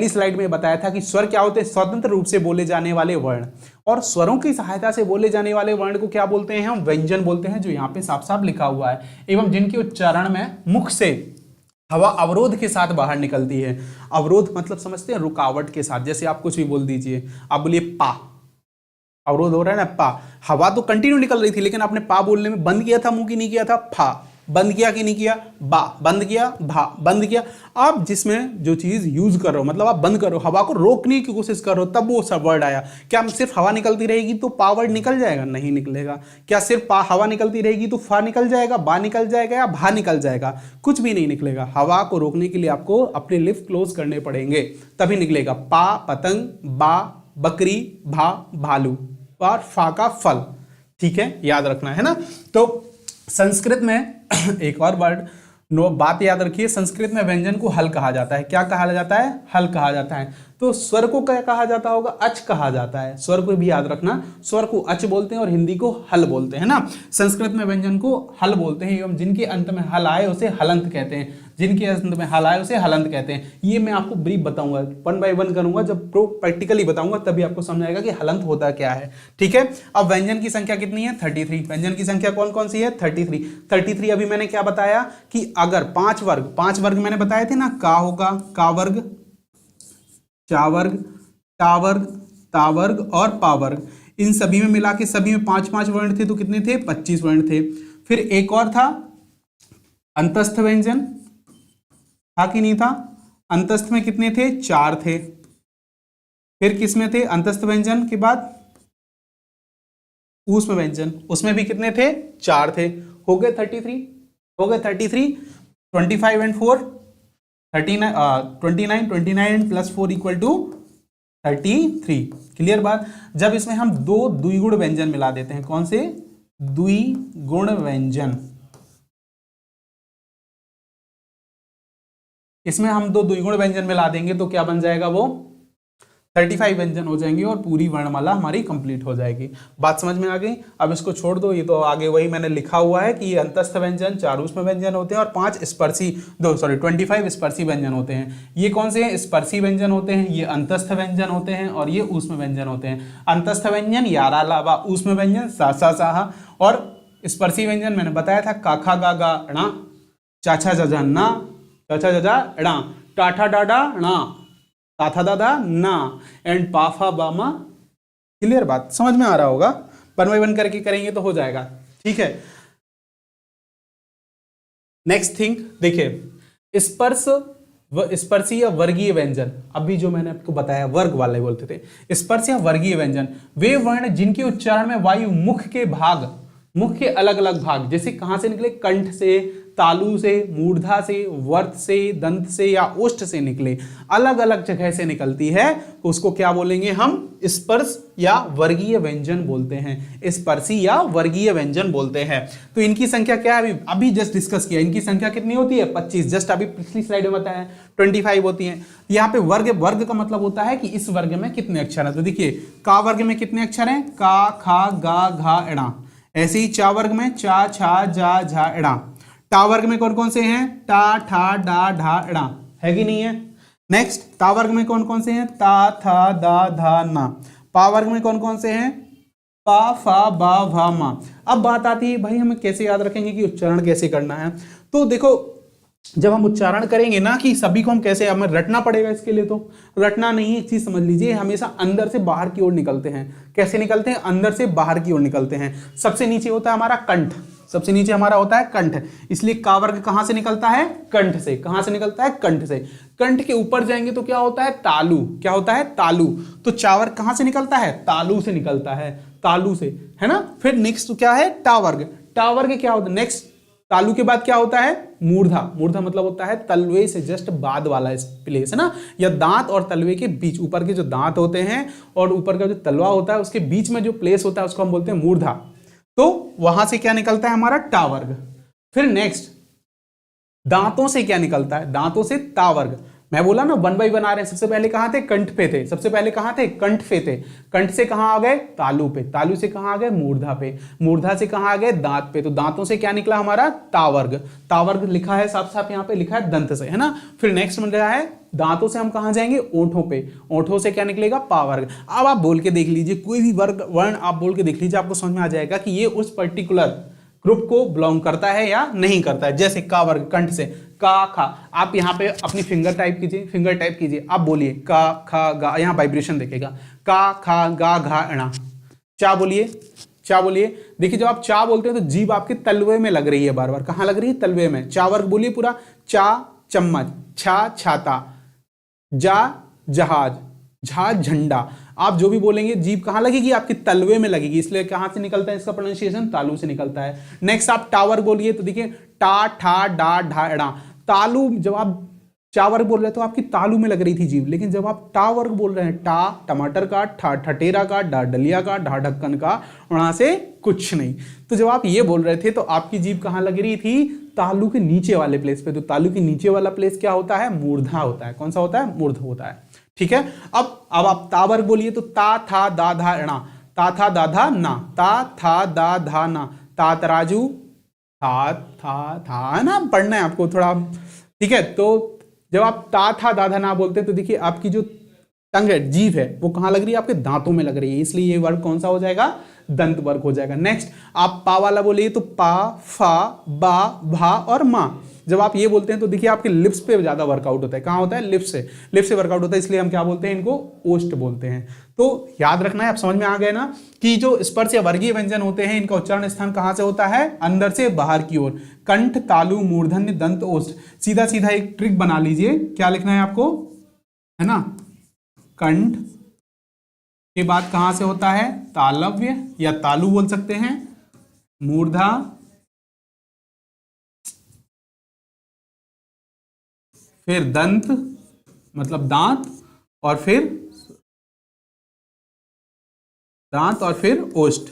[SPEAKER 1] स्लाइड में बताया था कि स्वर क्या होते हैं? स्वतंत्र रूप से बोले जाने वाले वर्ण, और स्वरों की सहायता से बोले जाने वाले वर्ण को क्या बोलते हैं? हम व्यंजन बोलते हैं, जो यहाँ पे साफ साफ लिखा हुआ है। एवं जिनके उच्चारण में मुख से हवा अवरोध के साथ बाहर निकलती है। अवरोध मतलब समझते हैं? रुकावट के साथ। जैसे आप कुछ भी बोल दीजिए, आप बोलिए पा, अवरोध हो रहा है ना, पा। हवा तो कंटिन्यू निकल रही थी, लेकिन आपने पा बोलने में बंद किया था मुंह की नहीं किया था? फा। बंद किया कि नहीं किया? बा। बंद किया? भा। बंद किया। आप जिसमें जो चीज यूज कर रहे हो, मतलब आप बंद करो, हवा को रोकने की कोशिश कर रहे हो, तब वो सब वर्ड आया। क्या सिर्फ हवा निकलती रहेगी तो पा वर्ड निकल जाएगा? नहीं निकलेगा। क्या सिर्फ पा हवा निकलती रहेगी तो फा निकल जाएगा, बा निकल जाएगा या भा निकल जाएगा? कुछ भी नहीं निकलेगा। हवा को रोकने के लिए आपको अपने लिप्स क्लोज करने पड़ेंगे, तभी निकलेगा। पा पतंग, बा बकरी, भा भालू और फा का फल। ठीक है, याद रखना है ना। तो संस्कृत में एक और वर्ड, बात याद रखिए, संस्कृत में व्यंजन को हल कहा जाता है। क्या कहा जाता है? हल कहा जाता है। तो स्वर को क्या कहा जाता होगा? अच कहा जाता है। स्वर को भी याद रखना, स्वर को अच बोलते हैं और हिंदी को हल बोलते हैं ना। संस्कृत में व्यंजन को हल बोलते हैं, एवं जिनके अंत में हल आए उसे हलंत कहते हैं। जिनके अंत में हल आए उसे हलंत कहते हैं। ये मैं आपको ब्रीफ बताऊंगा, 1 बाय 1 करूंगा, जब प्रैक्टिकली बताऊंगा तभी आपको समझ आएगा कि हलंत होता क्या है। ठीक है, अब व्यंजन की संख्या कितनी है? 33। व्यंजन की संख्या कौन कौन सी है? 33। अभी मैंने क्या बताया कि अगर 5 वर्ग मैंने बताए थे ना, का होगा, का वर्ग, चा वर्ग, टा वर्ग, ता वर्ग और पा वर्ग। इन सभी में मिला के सभी में 5-5 वर्ण थे, तो कितने थे? 25 वर्ण थे। फिर एक और था अंतस्थ व्यंजन, था कि नहीं था? अंतस्थ में कितने थे? 4 थे। फिर किस में थे, अंतस्थ व्यंजन के बाद ऊष्म व्यंजन, उसमें भी कितने थे, 4 थे, हो गए 33, हो गए 33, 25 and 4 39, 29 plus 4 equal to 33। Clear बात। जब इसमें हम दो द्विगुण व्यंजन मिला देते हैं, कौन से, द्विगुण व्यंजन, इसमें हम दो द्विगुण व्यंजन मिला देंगे तो क्या बन जाएगा, वो 35 व्यंजन हो जाएंगे और पूरी वर्णमाला हमारी कंप्लीट हो जाएगी। बात समझ में आ गई। अब इसको छोड़ दो, ये तो आगे वही मैंने लिखा हुआ है कि ये अंतस्थ व्यंजन, 4 ऊष्म व्यंजन होते हैं और 5 स्पर्शी 25 स्पर्शी व्यंजन होते हैं। ये कौन से हैं, स्पर्शी व्यंजन होते हैं, ये अंतस्थ व्यंजन होते हैं और ये ऊष्म व्यंजन होते हैं। अंतस्थ व्यंजन यारा लावा, ऊष्म व्यंजन सा सा साहा, और स्पर्शी व्यंजन मैंने बताया था काखा गा गा णा, चाचा जजा ना, चाचा जजा णा, टाठा डाडा णा, ताथा दादा ना, एंड पाफा बामा। क्लियर बात, समझ में आ रहा होगा। वन बाय वन करके करेंगे तो हो जाएगा, ठीक है। नेक्स्ट थिंग देखिए, स्पर्शी या वर्गीय व्यंजन, अभी जो मैंने आपको बताया वर्ग वाले बोलते थे, स्पर्श या वर्गीय व्यंजन वे वर्ण जिनके उच्चारण में वायु मुख के अलग अलग भाग, जैसे कहां से निकले, कंठ से, तालु से, मूर्धा से, वर्त से, दंत से या ओष्ठ से निकले, अलग अलग जगह से निकलती है, उसको क्या बोलेंगे हम, स्पर्श या वर्गीय व्यंजन बोलते हैं, स्पर्शी या वर्गीय व्यंजन बोलते हैं। तो इनकी संख्या क्या है, अभी जस्ट डिस्कस किया, इनकी संख्या कितनी होती है, 25, जस्ट अभी पिछली स्लाइड में बताया, 25 होती है। यहाँ पे वर्ग का मतलब होता है कि इस वर्ग में कितने अक्षर हैं। तो देखिए, का वर्ग में कितने अक्षर हैं, का, खा, गा, घा, एड़ा। ऐसे ही चा वर्ग में चा, छा, जा, झा, एड़ा। टा वर्ग में कौन कौन से हैं, टा, ठा, डा, ढा, एड़ा, है कि नहीं है। नेक्स्ट, ता वर्ग में कौन कौन से हैं, ता, था, दा, धा, ना। पा वर्ग में कौन कौन से हैं, पा, फा, बा, भा, मा। अब बात आती है भाई हमें कैसे याद रखेंगे कि उच्चारण कैसे करना है। तो देखो, जब हम उच्चारण करेंगे ना कि सभी को हम कैसे, हमें रटना पड़ेगा, इसके लिए तो रटना नहीं, एक चीज समझ लीजिए, हमेशा अंदर से बाहर की ओर निकलते हैं। कैसे निकलते हैं, अंदर से बाहर की ओर निकलते हैं। सबसे नीचे होता है हमारा कंठ, सबसे नीचे हमारा होता है कंठ, इसलिए का वर्ग कहां से निकलता है, कंठ से। कहां से निकलता है, कंठ से। कंठ के ऊपर जाएंगे तो क्या होता है, तालु। क्या होता है, तालु। तो चावर्ग कहां से निकलता है, तालु से निकलता है, तालु से, है ना। फिर नेक्स्ट क्या है, टावर्ग। टावर्ग क्या होता है, नेक्स्ट तालु के बाद क्या होता है, मूर्धा। मूर्धा मतलब होता है तलवे से जस्ट बाद वाला प्लेस, है ना, या दांत और तलवे के बीच, ऊपर के जो दांत होते हैं और ऊपर का जो तलवा होता है उसके बीच में जो प्लेस होता है उसको हम बोलते हैं मूर्धा। तो वहां से क्या निकलता है हमारा, टावर्ग। फिर नेक्स्ट, दांतों से क्या निकलता है, दांतों से तावर्ग। मैं बोला ना 1 बाय 1 आ रहे हैं। सबसे पहले कहां थे, कंठ पे थे, सबसे पहले कहां थे, कंठ पे थे। कंठ से कहां आ गए, तालु पे। तालु से कहां आ गए, मूर्धा पे। मूर्धा से कहां आ गए, दांत पे। तो दांतों से क्या निकला हमारा, तावर्ग। तावर्ग लिखा है साफ साफ, यहां पे लिखा है दंत से, है ना। फिर नेक्स्ट मिल रहा है, दांतों से हम कहां जाएंगे, ओंठों पे। ओंठों से क्या निकलेगा, पावर्ग। अब आप बोल के देख लीजिए, कोई भी वर्ग वर्ण आप बोल के देख लीजिए, आपको समझ में आ जाएगा कि ये उस पर्टिकुलर ग्रुप को बिलोंग करता है या नहीं करता है। जैसे का वर्ग, कंठ से, का, खा। आप यहाँ पे अपनी फिंगर टाइप कीजिए, आप बोलिए का, खा, गा, यहाँ वाइब्रेशन देखेगा, का, खा, गा, घा, अणा। चा बोलिए, चा बोलिए। देखिए जब आप चा बोलते हैं तो जीभ आपके तलवे में लग रही है, बार बार कहाँ लग रही है, तलवे में। चा वर्ग बोलिए पूरा, चा चम्मच, छा छाता, जा जहाज, झा झंडा। आप जो भी बोलेंगे जीभ कहां लगेगी, आपके तलवे में लगेगी, इसलिए कहां से निकलता है इसका प्रोनाउंसिएशन, तालु से निकलता है। नेक्स्ट आप टावर बोलिए तो देखिए, टा, ठा, डा, ढा, एड़ा। तालु, जब आप चावर बोल रहे तो आपकी तालु में लग रही थी जीभ, लेकिन जब आप टा वर्ग बोल रहे हैं, टा टमाटर का, ठा ठटेरा का, डा डलिया का, ढा ढक्कन का, वहां से कुछ नहीं। तो जब आप ये बोल रहे थे तो आपकी जीभ कहां लग रही थी, तालु के नीचे वाले प्लेस पे। तो तालु के नीचे वाला प्लेस क्या होता है, मूर्धा होता है। कौन सा होता है, मूर्धा होता है। ठीक है। अब आप ता वर्ग बोलिए तो ता, था, दा, धा, एणा। ता, था, दा, धा, ना। ता, था, दा, धा, ना। ता तराजू, था है ना, पढ़ना है आपको थोड़ा। ठीक है। तो जब आप ता, था, दा, धा, ना बोलते हैं तो देखिए आपकी जो टंग है, जीभ है, वो कहां लग रही है, आपके दांतों में लग रही है, इसलिए ये वर्ग कौन सा हो जाएगा, दंत वर्ग हो जाएगा। नेक्स्ट आप पा वाला बोलिए तो पा, फा, बा, भा और मा। जब आप ये बोलते हैं तो देखिए आपके लिप्स पे ज्यादा वर्कआउट होता है। कहां होता है, लिप्स से वर्कआउट होता है, इसलिए हम क्या बोलते हैं, इनको ओष्ठ बोलते हैं। तो याद रखना है, आप समझ में आ गए ना कि जो स्पर्श या वर्गीय व्यंजन होते हैं इनका उच्चारण स्थान कहां से होता है, अंदर से बाहर की ओर। कंठ, तालु, मूर्धन्य, दंत, ओष्ठ। सीधा सीधा एक ट्रिक बना लीजिए, क्या लिखना है आपको, है ना, कंठ, के बाद कहां से होता है? तालव्य या तालु बोल सकते हैं, मूर्धा, फिर दंत मतलब दांत, और फिर ओष्ठ।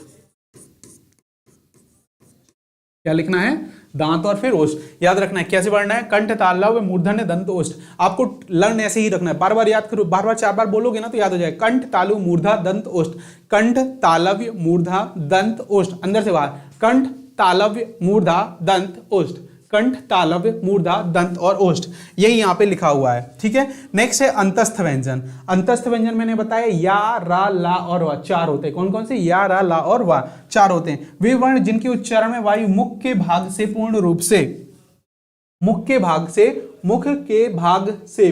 [SPEAKER 1] क्या लिखना है? दांत और फिर ओष्ठ। याद रखना है कैसे पढ़ना है, कंठ तालव्य मूर्धन्य दंत ओष्ठ। आपको लर्न ऐसे ही रखना है, बार बार याद करो, बार बार 4 बार बोलोगे ना तो याद हो जाएगा। कंठ तालु मूर्धा दंत ओष्ठ, कंठ तालव्य मूर्धा दंत ओष्ठ, अंदर से बाहर, कंठ तालव्य मूर्धा दंत ओष्ठ, कंठ तालव्य मूर्धा दंत और ओष्ठ, यही यहाँ पे लिखा हुआ है। ठीक है, नेक्स्ट है अंतस्थ व्यंजन। अंतस्थ व्यंजन मैंने बताया या, रा, ला और वा 4 होते हैं। कौन कौन से? या, रा, ला और वा 4 होते हैं। वे वर्ण जिनके उच्चारण में वायु मुख के भाग से पूर्ण रूप से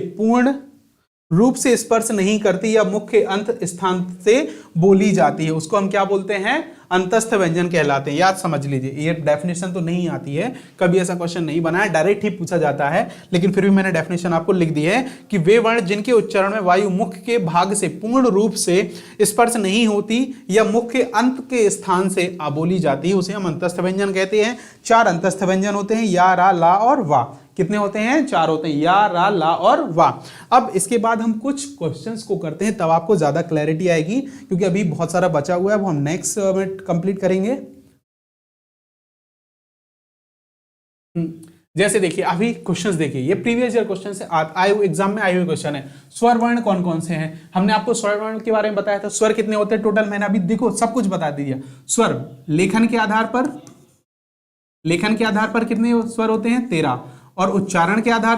[SPEAKER 1] पूर्ण रूप से स्पर्श नहीं करती या मुख के अंत स्थान से बोली जाती है, उसको हम क्या बोलते हैं? अंतस्थ व्यंजन कहलाते हैं। याद समझ लीजिए, ये डेफिनेशन तो नहीं आती है, कभी ऐसा क्वेश्चन नहीं बना है, डायरेक्ट ही पूछा जाता है, लेकिन फिर भी मैंने डेफिनेशन आपको लिख दी है कि वे वर्ण जिनके उच्चारण में वायु मुख के भाग से पूर्ण रूप से स्पर्श नहीं होती या मुख के अंत के स्थान से बोली जाती है, उसे हम अंतस्थ व्यंजन कहते हैं। 4 अंतस्थ व्यंजन होते हैं, या, रा, ला और वा। कितने होते हैं? 4 होते हैं, या, रा, ला और वा। अब इसके बाद हम कुछ क्वेश्चंस को करते हैं, तब आपको ज्यादा क्लैरिटी आएगी, क्योंकि अभी बहुत सारा बचा हुआ है, वो हम नेक्स्ट में कंप्लीट करेंगे। जैसे देखिए, अभी क्वेश्चंस देखिए, ये प्रीवियस ईयर क्वेश्चन से आए हुए, एग्जाम में आए हुए क्वेश्चन है। स्वर वर्ण कौन कौन से हैं? हमने आपको स्वर वर्ण के बारे में बताया था। स्वर कितने होते हैं टोटल? मैंने अभी देखो सब कुछ बता दिया। स्वर लेखन के आधार पर कितने स्वर होते हैं? 13। और उच्चारण के आधार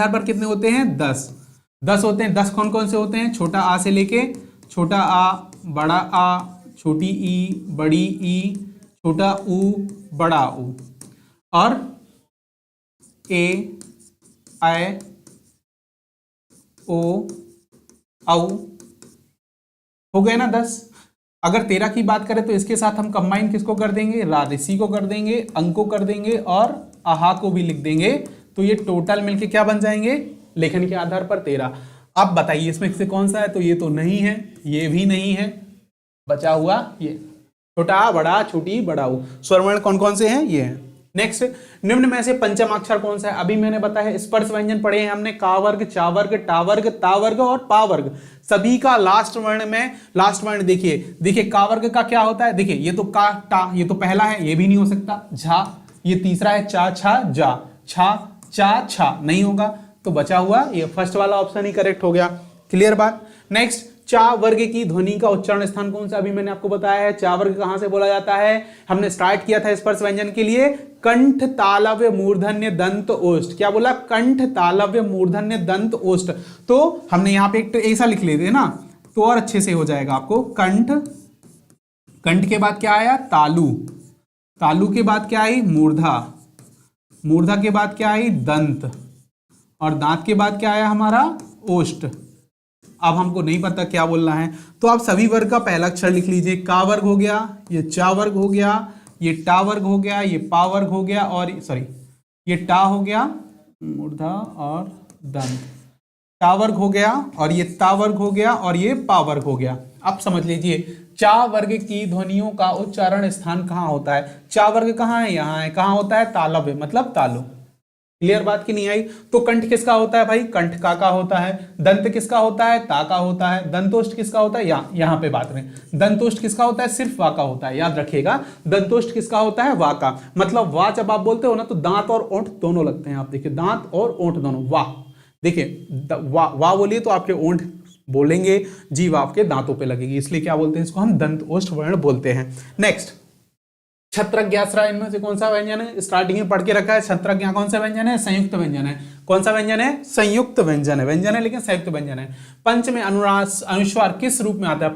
[SPEAKER 1] पर कितने होते हैं? 10 होते हैं। 10 कौन कौन से होते हैं? छोटा आ से लेके छोटा आ, बड़ा आ, छोटी ई, बड़ी ई, छोटा ऊ, बड़ा ऊ, और ए, ऐ, ओ, औ, हो गए ना 10। अगर 13 की बात करें तो इसके साथ हम कंबाइन किसको कर देंगे? राजसी को कर देंगे, अंक को कर देंगे और आहा को भी लिख देंगे, तो ये टोटल मिलके क्या बन जाएंगे? लेखन के आधार पर 13। अब बताइए इसमें से कौन सा है? तो ये तो नहीं है, ये भी नहीं है, बचा हुआ ये छोटा आ, बड़ा, छोटी, बड़ा ऊ। स्वरवर्ण कौन कौन से हैं? ये हैं। नेक्स्ट, निम्न में से पंचम अक्षर कौन सा है? अभी मैंने बताया स्पर्श व्यंजन पढ़े हैं हमने, का वर्ग, चा वर्ग, टा वर्ग, ता वर्ग और पा वर्ग। सभी का लास्ट वर्ण देखिए का वर्ग का क्या होता है? देखिए ये तो का, टा, ये तो पहला है, ये भी नहीं हो सकता। झा, ये तीसरा है, चा, छा, जा, छा, चा, छा, नहीं होगा, तो बचा हुआ ये फर्स्ट वाला ऑप्शन ही करेक्ट हो गया। क्लियर बात? नेक्स्ट, चा वर्ग की ध्वनि का उच्चारण स्थान कौन सा? अभी मैंने आपको बताया है। चा वर्ग कहां से बोला जाता है? हमने स्टार्ट किया था स्पर्श व्यंजन के लिए, कंठ तालव्य मूर्धन्य दंत ओष्ठ। क्या बोला? कंठ तालव्य मूर्धन्य दंत ओष्ठ। तो हमने यहां पे एक ऐसा लिख लेते ना, तो और अच्छे से हो जाएगा आपको। कंठ के बाद क्या आया? तालु, तालु के बाद क्या आई? मूर्धा, मूर्धा के बाद क्या आई? दंत, और दांत के बाद क्या आया हमारा? ओष्ठ। अब हमको नहीं पता क्या बोलना है, तो आप सभी वर्ग का पहला अक्षर लिख लीजिए। का वर्ग हो गया, ये चा वर्ग हो गया, ये टा वर्ग हो गया, ये पा वर्ग हो गया, और ये टा हो गया, मूर्धा और दंत, टा वर्ग हो गया, और ये ता वर्ग हो गया, और ये पा वर्ग हो गया। अब समझ लीजिए चा वर्ग की ध्वनियों का उच्चारण स्थान कहाँ होता है? चा वर्ग कहाँ है? यहाँ है। कहाँ होता है? तालव्य मतलब तालु। क्लियर बात की नहीं आई? तो कंठ किसका होता है भाई? कंठ का होता है। दंत किसका होता है? ता का होता है। दंतोष्ठ किसका होता है? यहाँ पे बात करें, दंतोष्ठ किसका होता है? सिर्फ वा का होता है। याद रखिएगा, दंतोष्ठ किसका होता है? वा का। मतलब वा जब आप बोलते हो ना तो दांत और ओंठ दोनों लगते हैं। आप देखिए दांत और ओंठ दोनों, वाह। देखिए वाह बोलिए तो आपके ओंठ बोलेंगे, जीभ आपके दांतों पे लगेगी, इसलिए क्या बोलते हैं इसको? हम दंतोष्ठ वर्ण बोलते हैं। नेक्स्ट, छत्रज्ञास्रा, इनमें से कौन सा व्यंजन है? स्टार्टिंग में पढ़ के रखा है। छत्रज्ञा कौन सा व्यंजन है? संयुक्त व्यंजन है। कौन सा व्यंजन है? संयुक्त व्यंजन है। व्यंजन है लेकिन संयुक्त व्यंजन है। पंच में अनुस्वार किस रूप में आता है?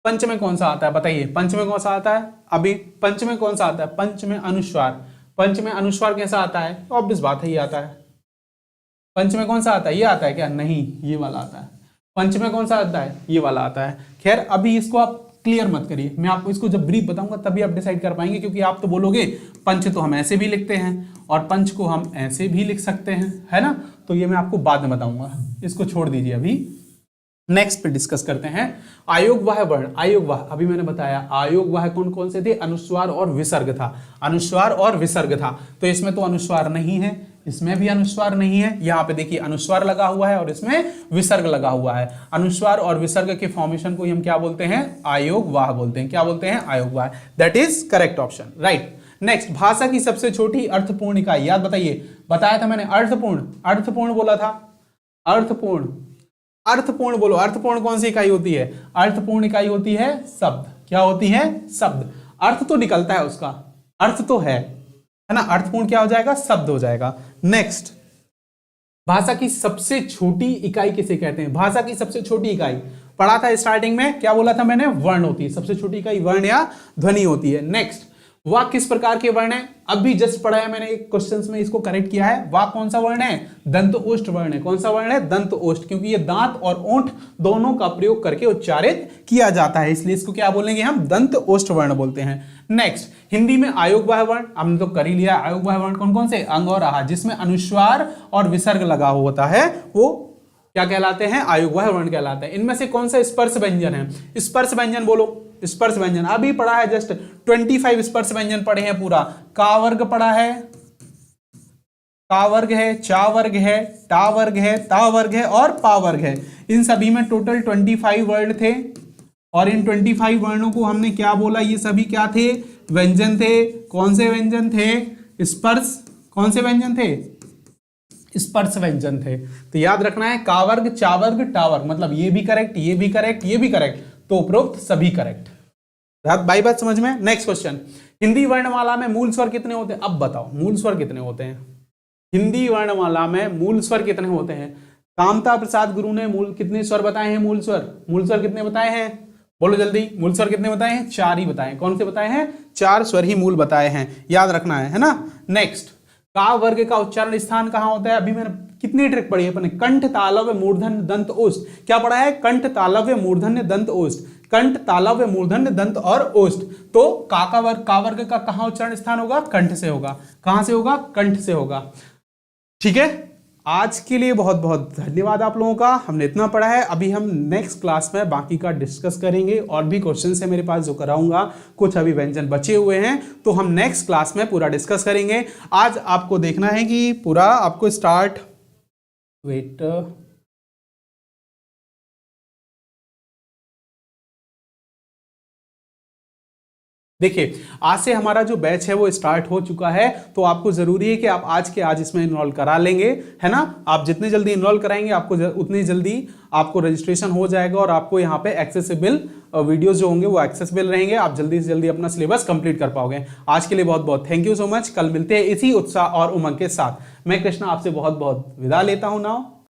[SPEAKER 1] पंच में कौन सा आता है बताइए? पंच में कौन सा आता है? अभी पंच में कौन सा आता है? पंच में अनुस्वार। पंच में अनुस्वार कैसा आता है? ऑब्वियस बात है, ये आता है। पंच में कौन सा आता है? ये आता है क्या? नहीं, ये वाला आता है। पंच में कौन सा आता है? ये वाला आता है। खैर अभी इसको आप क्लियर मत करिए, मैं आपको इसको जब ब्रीफ बताऊंगा तभी आप डिसाइड कर पाएंगे, क्योंकि आप तो बोलोगे पंच तो हम ऐसे भी लिखते हैं और पंच को हम ऐसे भी लिख सकते हैं, है ना? तो ये मैं आपको बाद में बताऊंगा, इसको छोड़ दीजिए अभी। नेक्स्ट पे डिस्कस करते हैं आयोगवाह वर्ण। आयोगवाह अभी मैंने बताया, आयोगवाह कौन कौन से थे? अनुस्वार और विसर्ग था, अनुस्वार और विसर्ग था। तो इसमें तो अनुस्वार नहीं है, इसमें भी अनुस्वार नहीं है। यहाँ पे देखिए अनुस्वार लगा हुआ है और इसमें विसर्ग लगा हुआ है। अनुस्वार और विसर्ग के फॉर्मेशन को हम क्या बोलते हैं? आयोगवाह बोलते हैं। क्या बोलते हैं? आयोगवाह। That is correct option, right. Next, भाषा की सबसे छोटी अर्थपूर्ण इकाई याद बताइए। बताया था मैंने अर्थपूर्ण, अर्थपूर्ण बोला था, अर्थपूर्ण, अर्थपूर्ण बोलो। अर्थपूर्ण कौन सी इकाई होती है? अर्थपूर्ण इकाई होती है शब्द। क्या होती है? शब्द। अर्थ तो निकलता है उसका, अर्थ तो है ना। अर्थपूर्ण क्या हो जाएगा? शब्द हो जाएगा। नेक्स्ट, भाषा की सबसे छोटी इकाई किसे कहते हैं? भाषा की सबसे छोटी इकाई पढ़ा था स्टार्टिंग में, क्या बोला था मैंने? वर्ण होती है। सबसे छोटी इकाई वर्ण या ध्वनि होती है। नेक्स्ट, वाक किस प्रकार के वर्ण है? अभी जस्ट पढ़ा है मैंने, एक क्वेश्चंस में इसको करेक्ट किया है। वाक कौन सा वर्ण है? दंत ओष्ठ वर्ण है। कौन सा वर्ण है? दंत ओष्ठ, क्योंकि ये दांत और ओंठ दोनों का प्रयोग करके उच्चारित किया जाता है, इसलिए इसको क्या बोलेंगे हम? दंत ओष्ठ वर्ण बोलते हैं। नेक्स्ट, हिंदी में आयोगवाह वर्ण हमने तो कर ही लिया। आयोगवाह वर्ण कौन कौन से? अंग और आहार, जिसमें अनुस्वार और विसर्ग लगा होता है वो क्या कहलाते हैं? आयोगवाह वर्ण कहलाते हैं। इनमें से कौन सा स्पर्श व्यंजन है? स्पर्श व्यंजन बोलो। स्पर्श व्यंजन अभी पढ़ा है, जस्ट 25 स्पर्श व्यंजन पढ़े हैं पूरा। का वर्ग पढ़ा है, का वर्ग है, चा वर्ग है, टा वर्ग है, ता वर्ग है और पा वर्ग है। इन सभी में टोटल 25 वर्ण थे और इन 25 वर्णों को हमने क्या बोला? ये सभी क्या थे? व्यंजन थे। कौन से व्यंजन थे? स्पर्श। कौन से व्यंजन थे? स्पर्श व्यंजन थे। तो याद रखना है का वर्ग, चा वर्ग, टा वर्ग, मतलब ये भी करेक्ट, ये भी करेक्ट, ये भी करेक्ट, तो उपरोक्त सभी करेक्ट। बाई बात समझ में? नेक्स्ट क्वेश्चन, हिंदी वर्णमाला में मूल स्वर कितने होते हैं? अब बताओ मूल स्वर कितने होते हैं? हिंदी वर्णमाला में मूल स्वर कितने होते हैं? कामता प्रसाद गुरु ने मूल कितने स्वर बताए हैं? मूल स्वर, मूल स्वर कितने बताए हैं? बोलो जल्दी, मूल स्वर कितने बताए हैं? 4 ही बताए। कौन से बताए हैं? 4 स्वर ही मूल बताए हैं, याद रखना है ना। नेक्स्ट, का वर्ग का उच्चारण स्थान कहां होता है? अभी मैंने कितनी ट्रिक पढ़ी है अपने? कंठ, तालव्य, मूर्धन्य, दंत, ओष्ठ। क्या पढ़ा है? कंठ, तालव्य, मूर्धन्य, दंत, ओष्ठ। कंठ, तालव्य, मूर्धन्य, दंत और ओष्ठ। तो का वर्ग का कहां उच्चारण स्थान होगा? कंठ से होगा। कहां से होगा? कंठ से होगा। ठीक है, आज के लिए बहुत बहुत धन्यवाद आप लोगों का। हमने इतना पढ़ा है, अभी हम नेक्स्ट क्लास में बाकी का डिस्कस करेंगे। और भी क्वेश्चन है मेरे पास जो कराऊंगा, कुछ अभी व्यंजन बचे हुए हैं, तो हम नेक्स्ट क्लास में पूरा डिस्कस करेंगे। आज आपको देखना है कि पूरा आपको स्टार्ट, वेट, देखिए आज से हमारा जो बैच है वो स्टार्ट हो चुका है, तो आपको जरूरी है कि आप आज के आज इसमें इनरोल करा लेंगे, है ना। आप जितने जल्दी इनरोल कराएंगे आपको उतनी जल्दी आपको रजिस्ट्रेशन हो जाएगा और आपको यहाँ पे एक्सेसिबल वीडियोस जो होंगे वो एक्सेसिबल रहेंगे। आप जल्दी से जल्दी अपना सिलेबस कंप्लीट कर पाओगे। आज के लिए बहुत बहुत थैंक यू सो मच। कल मिलते हैं इसी उत्साह और उमंग के साथ। मैं कृष्णा आपसे बहुत बहुत विदा लेता हूँ नाउ।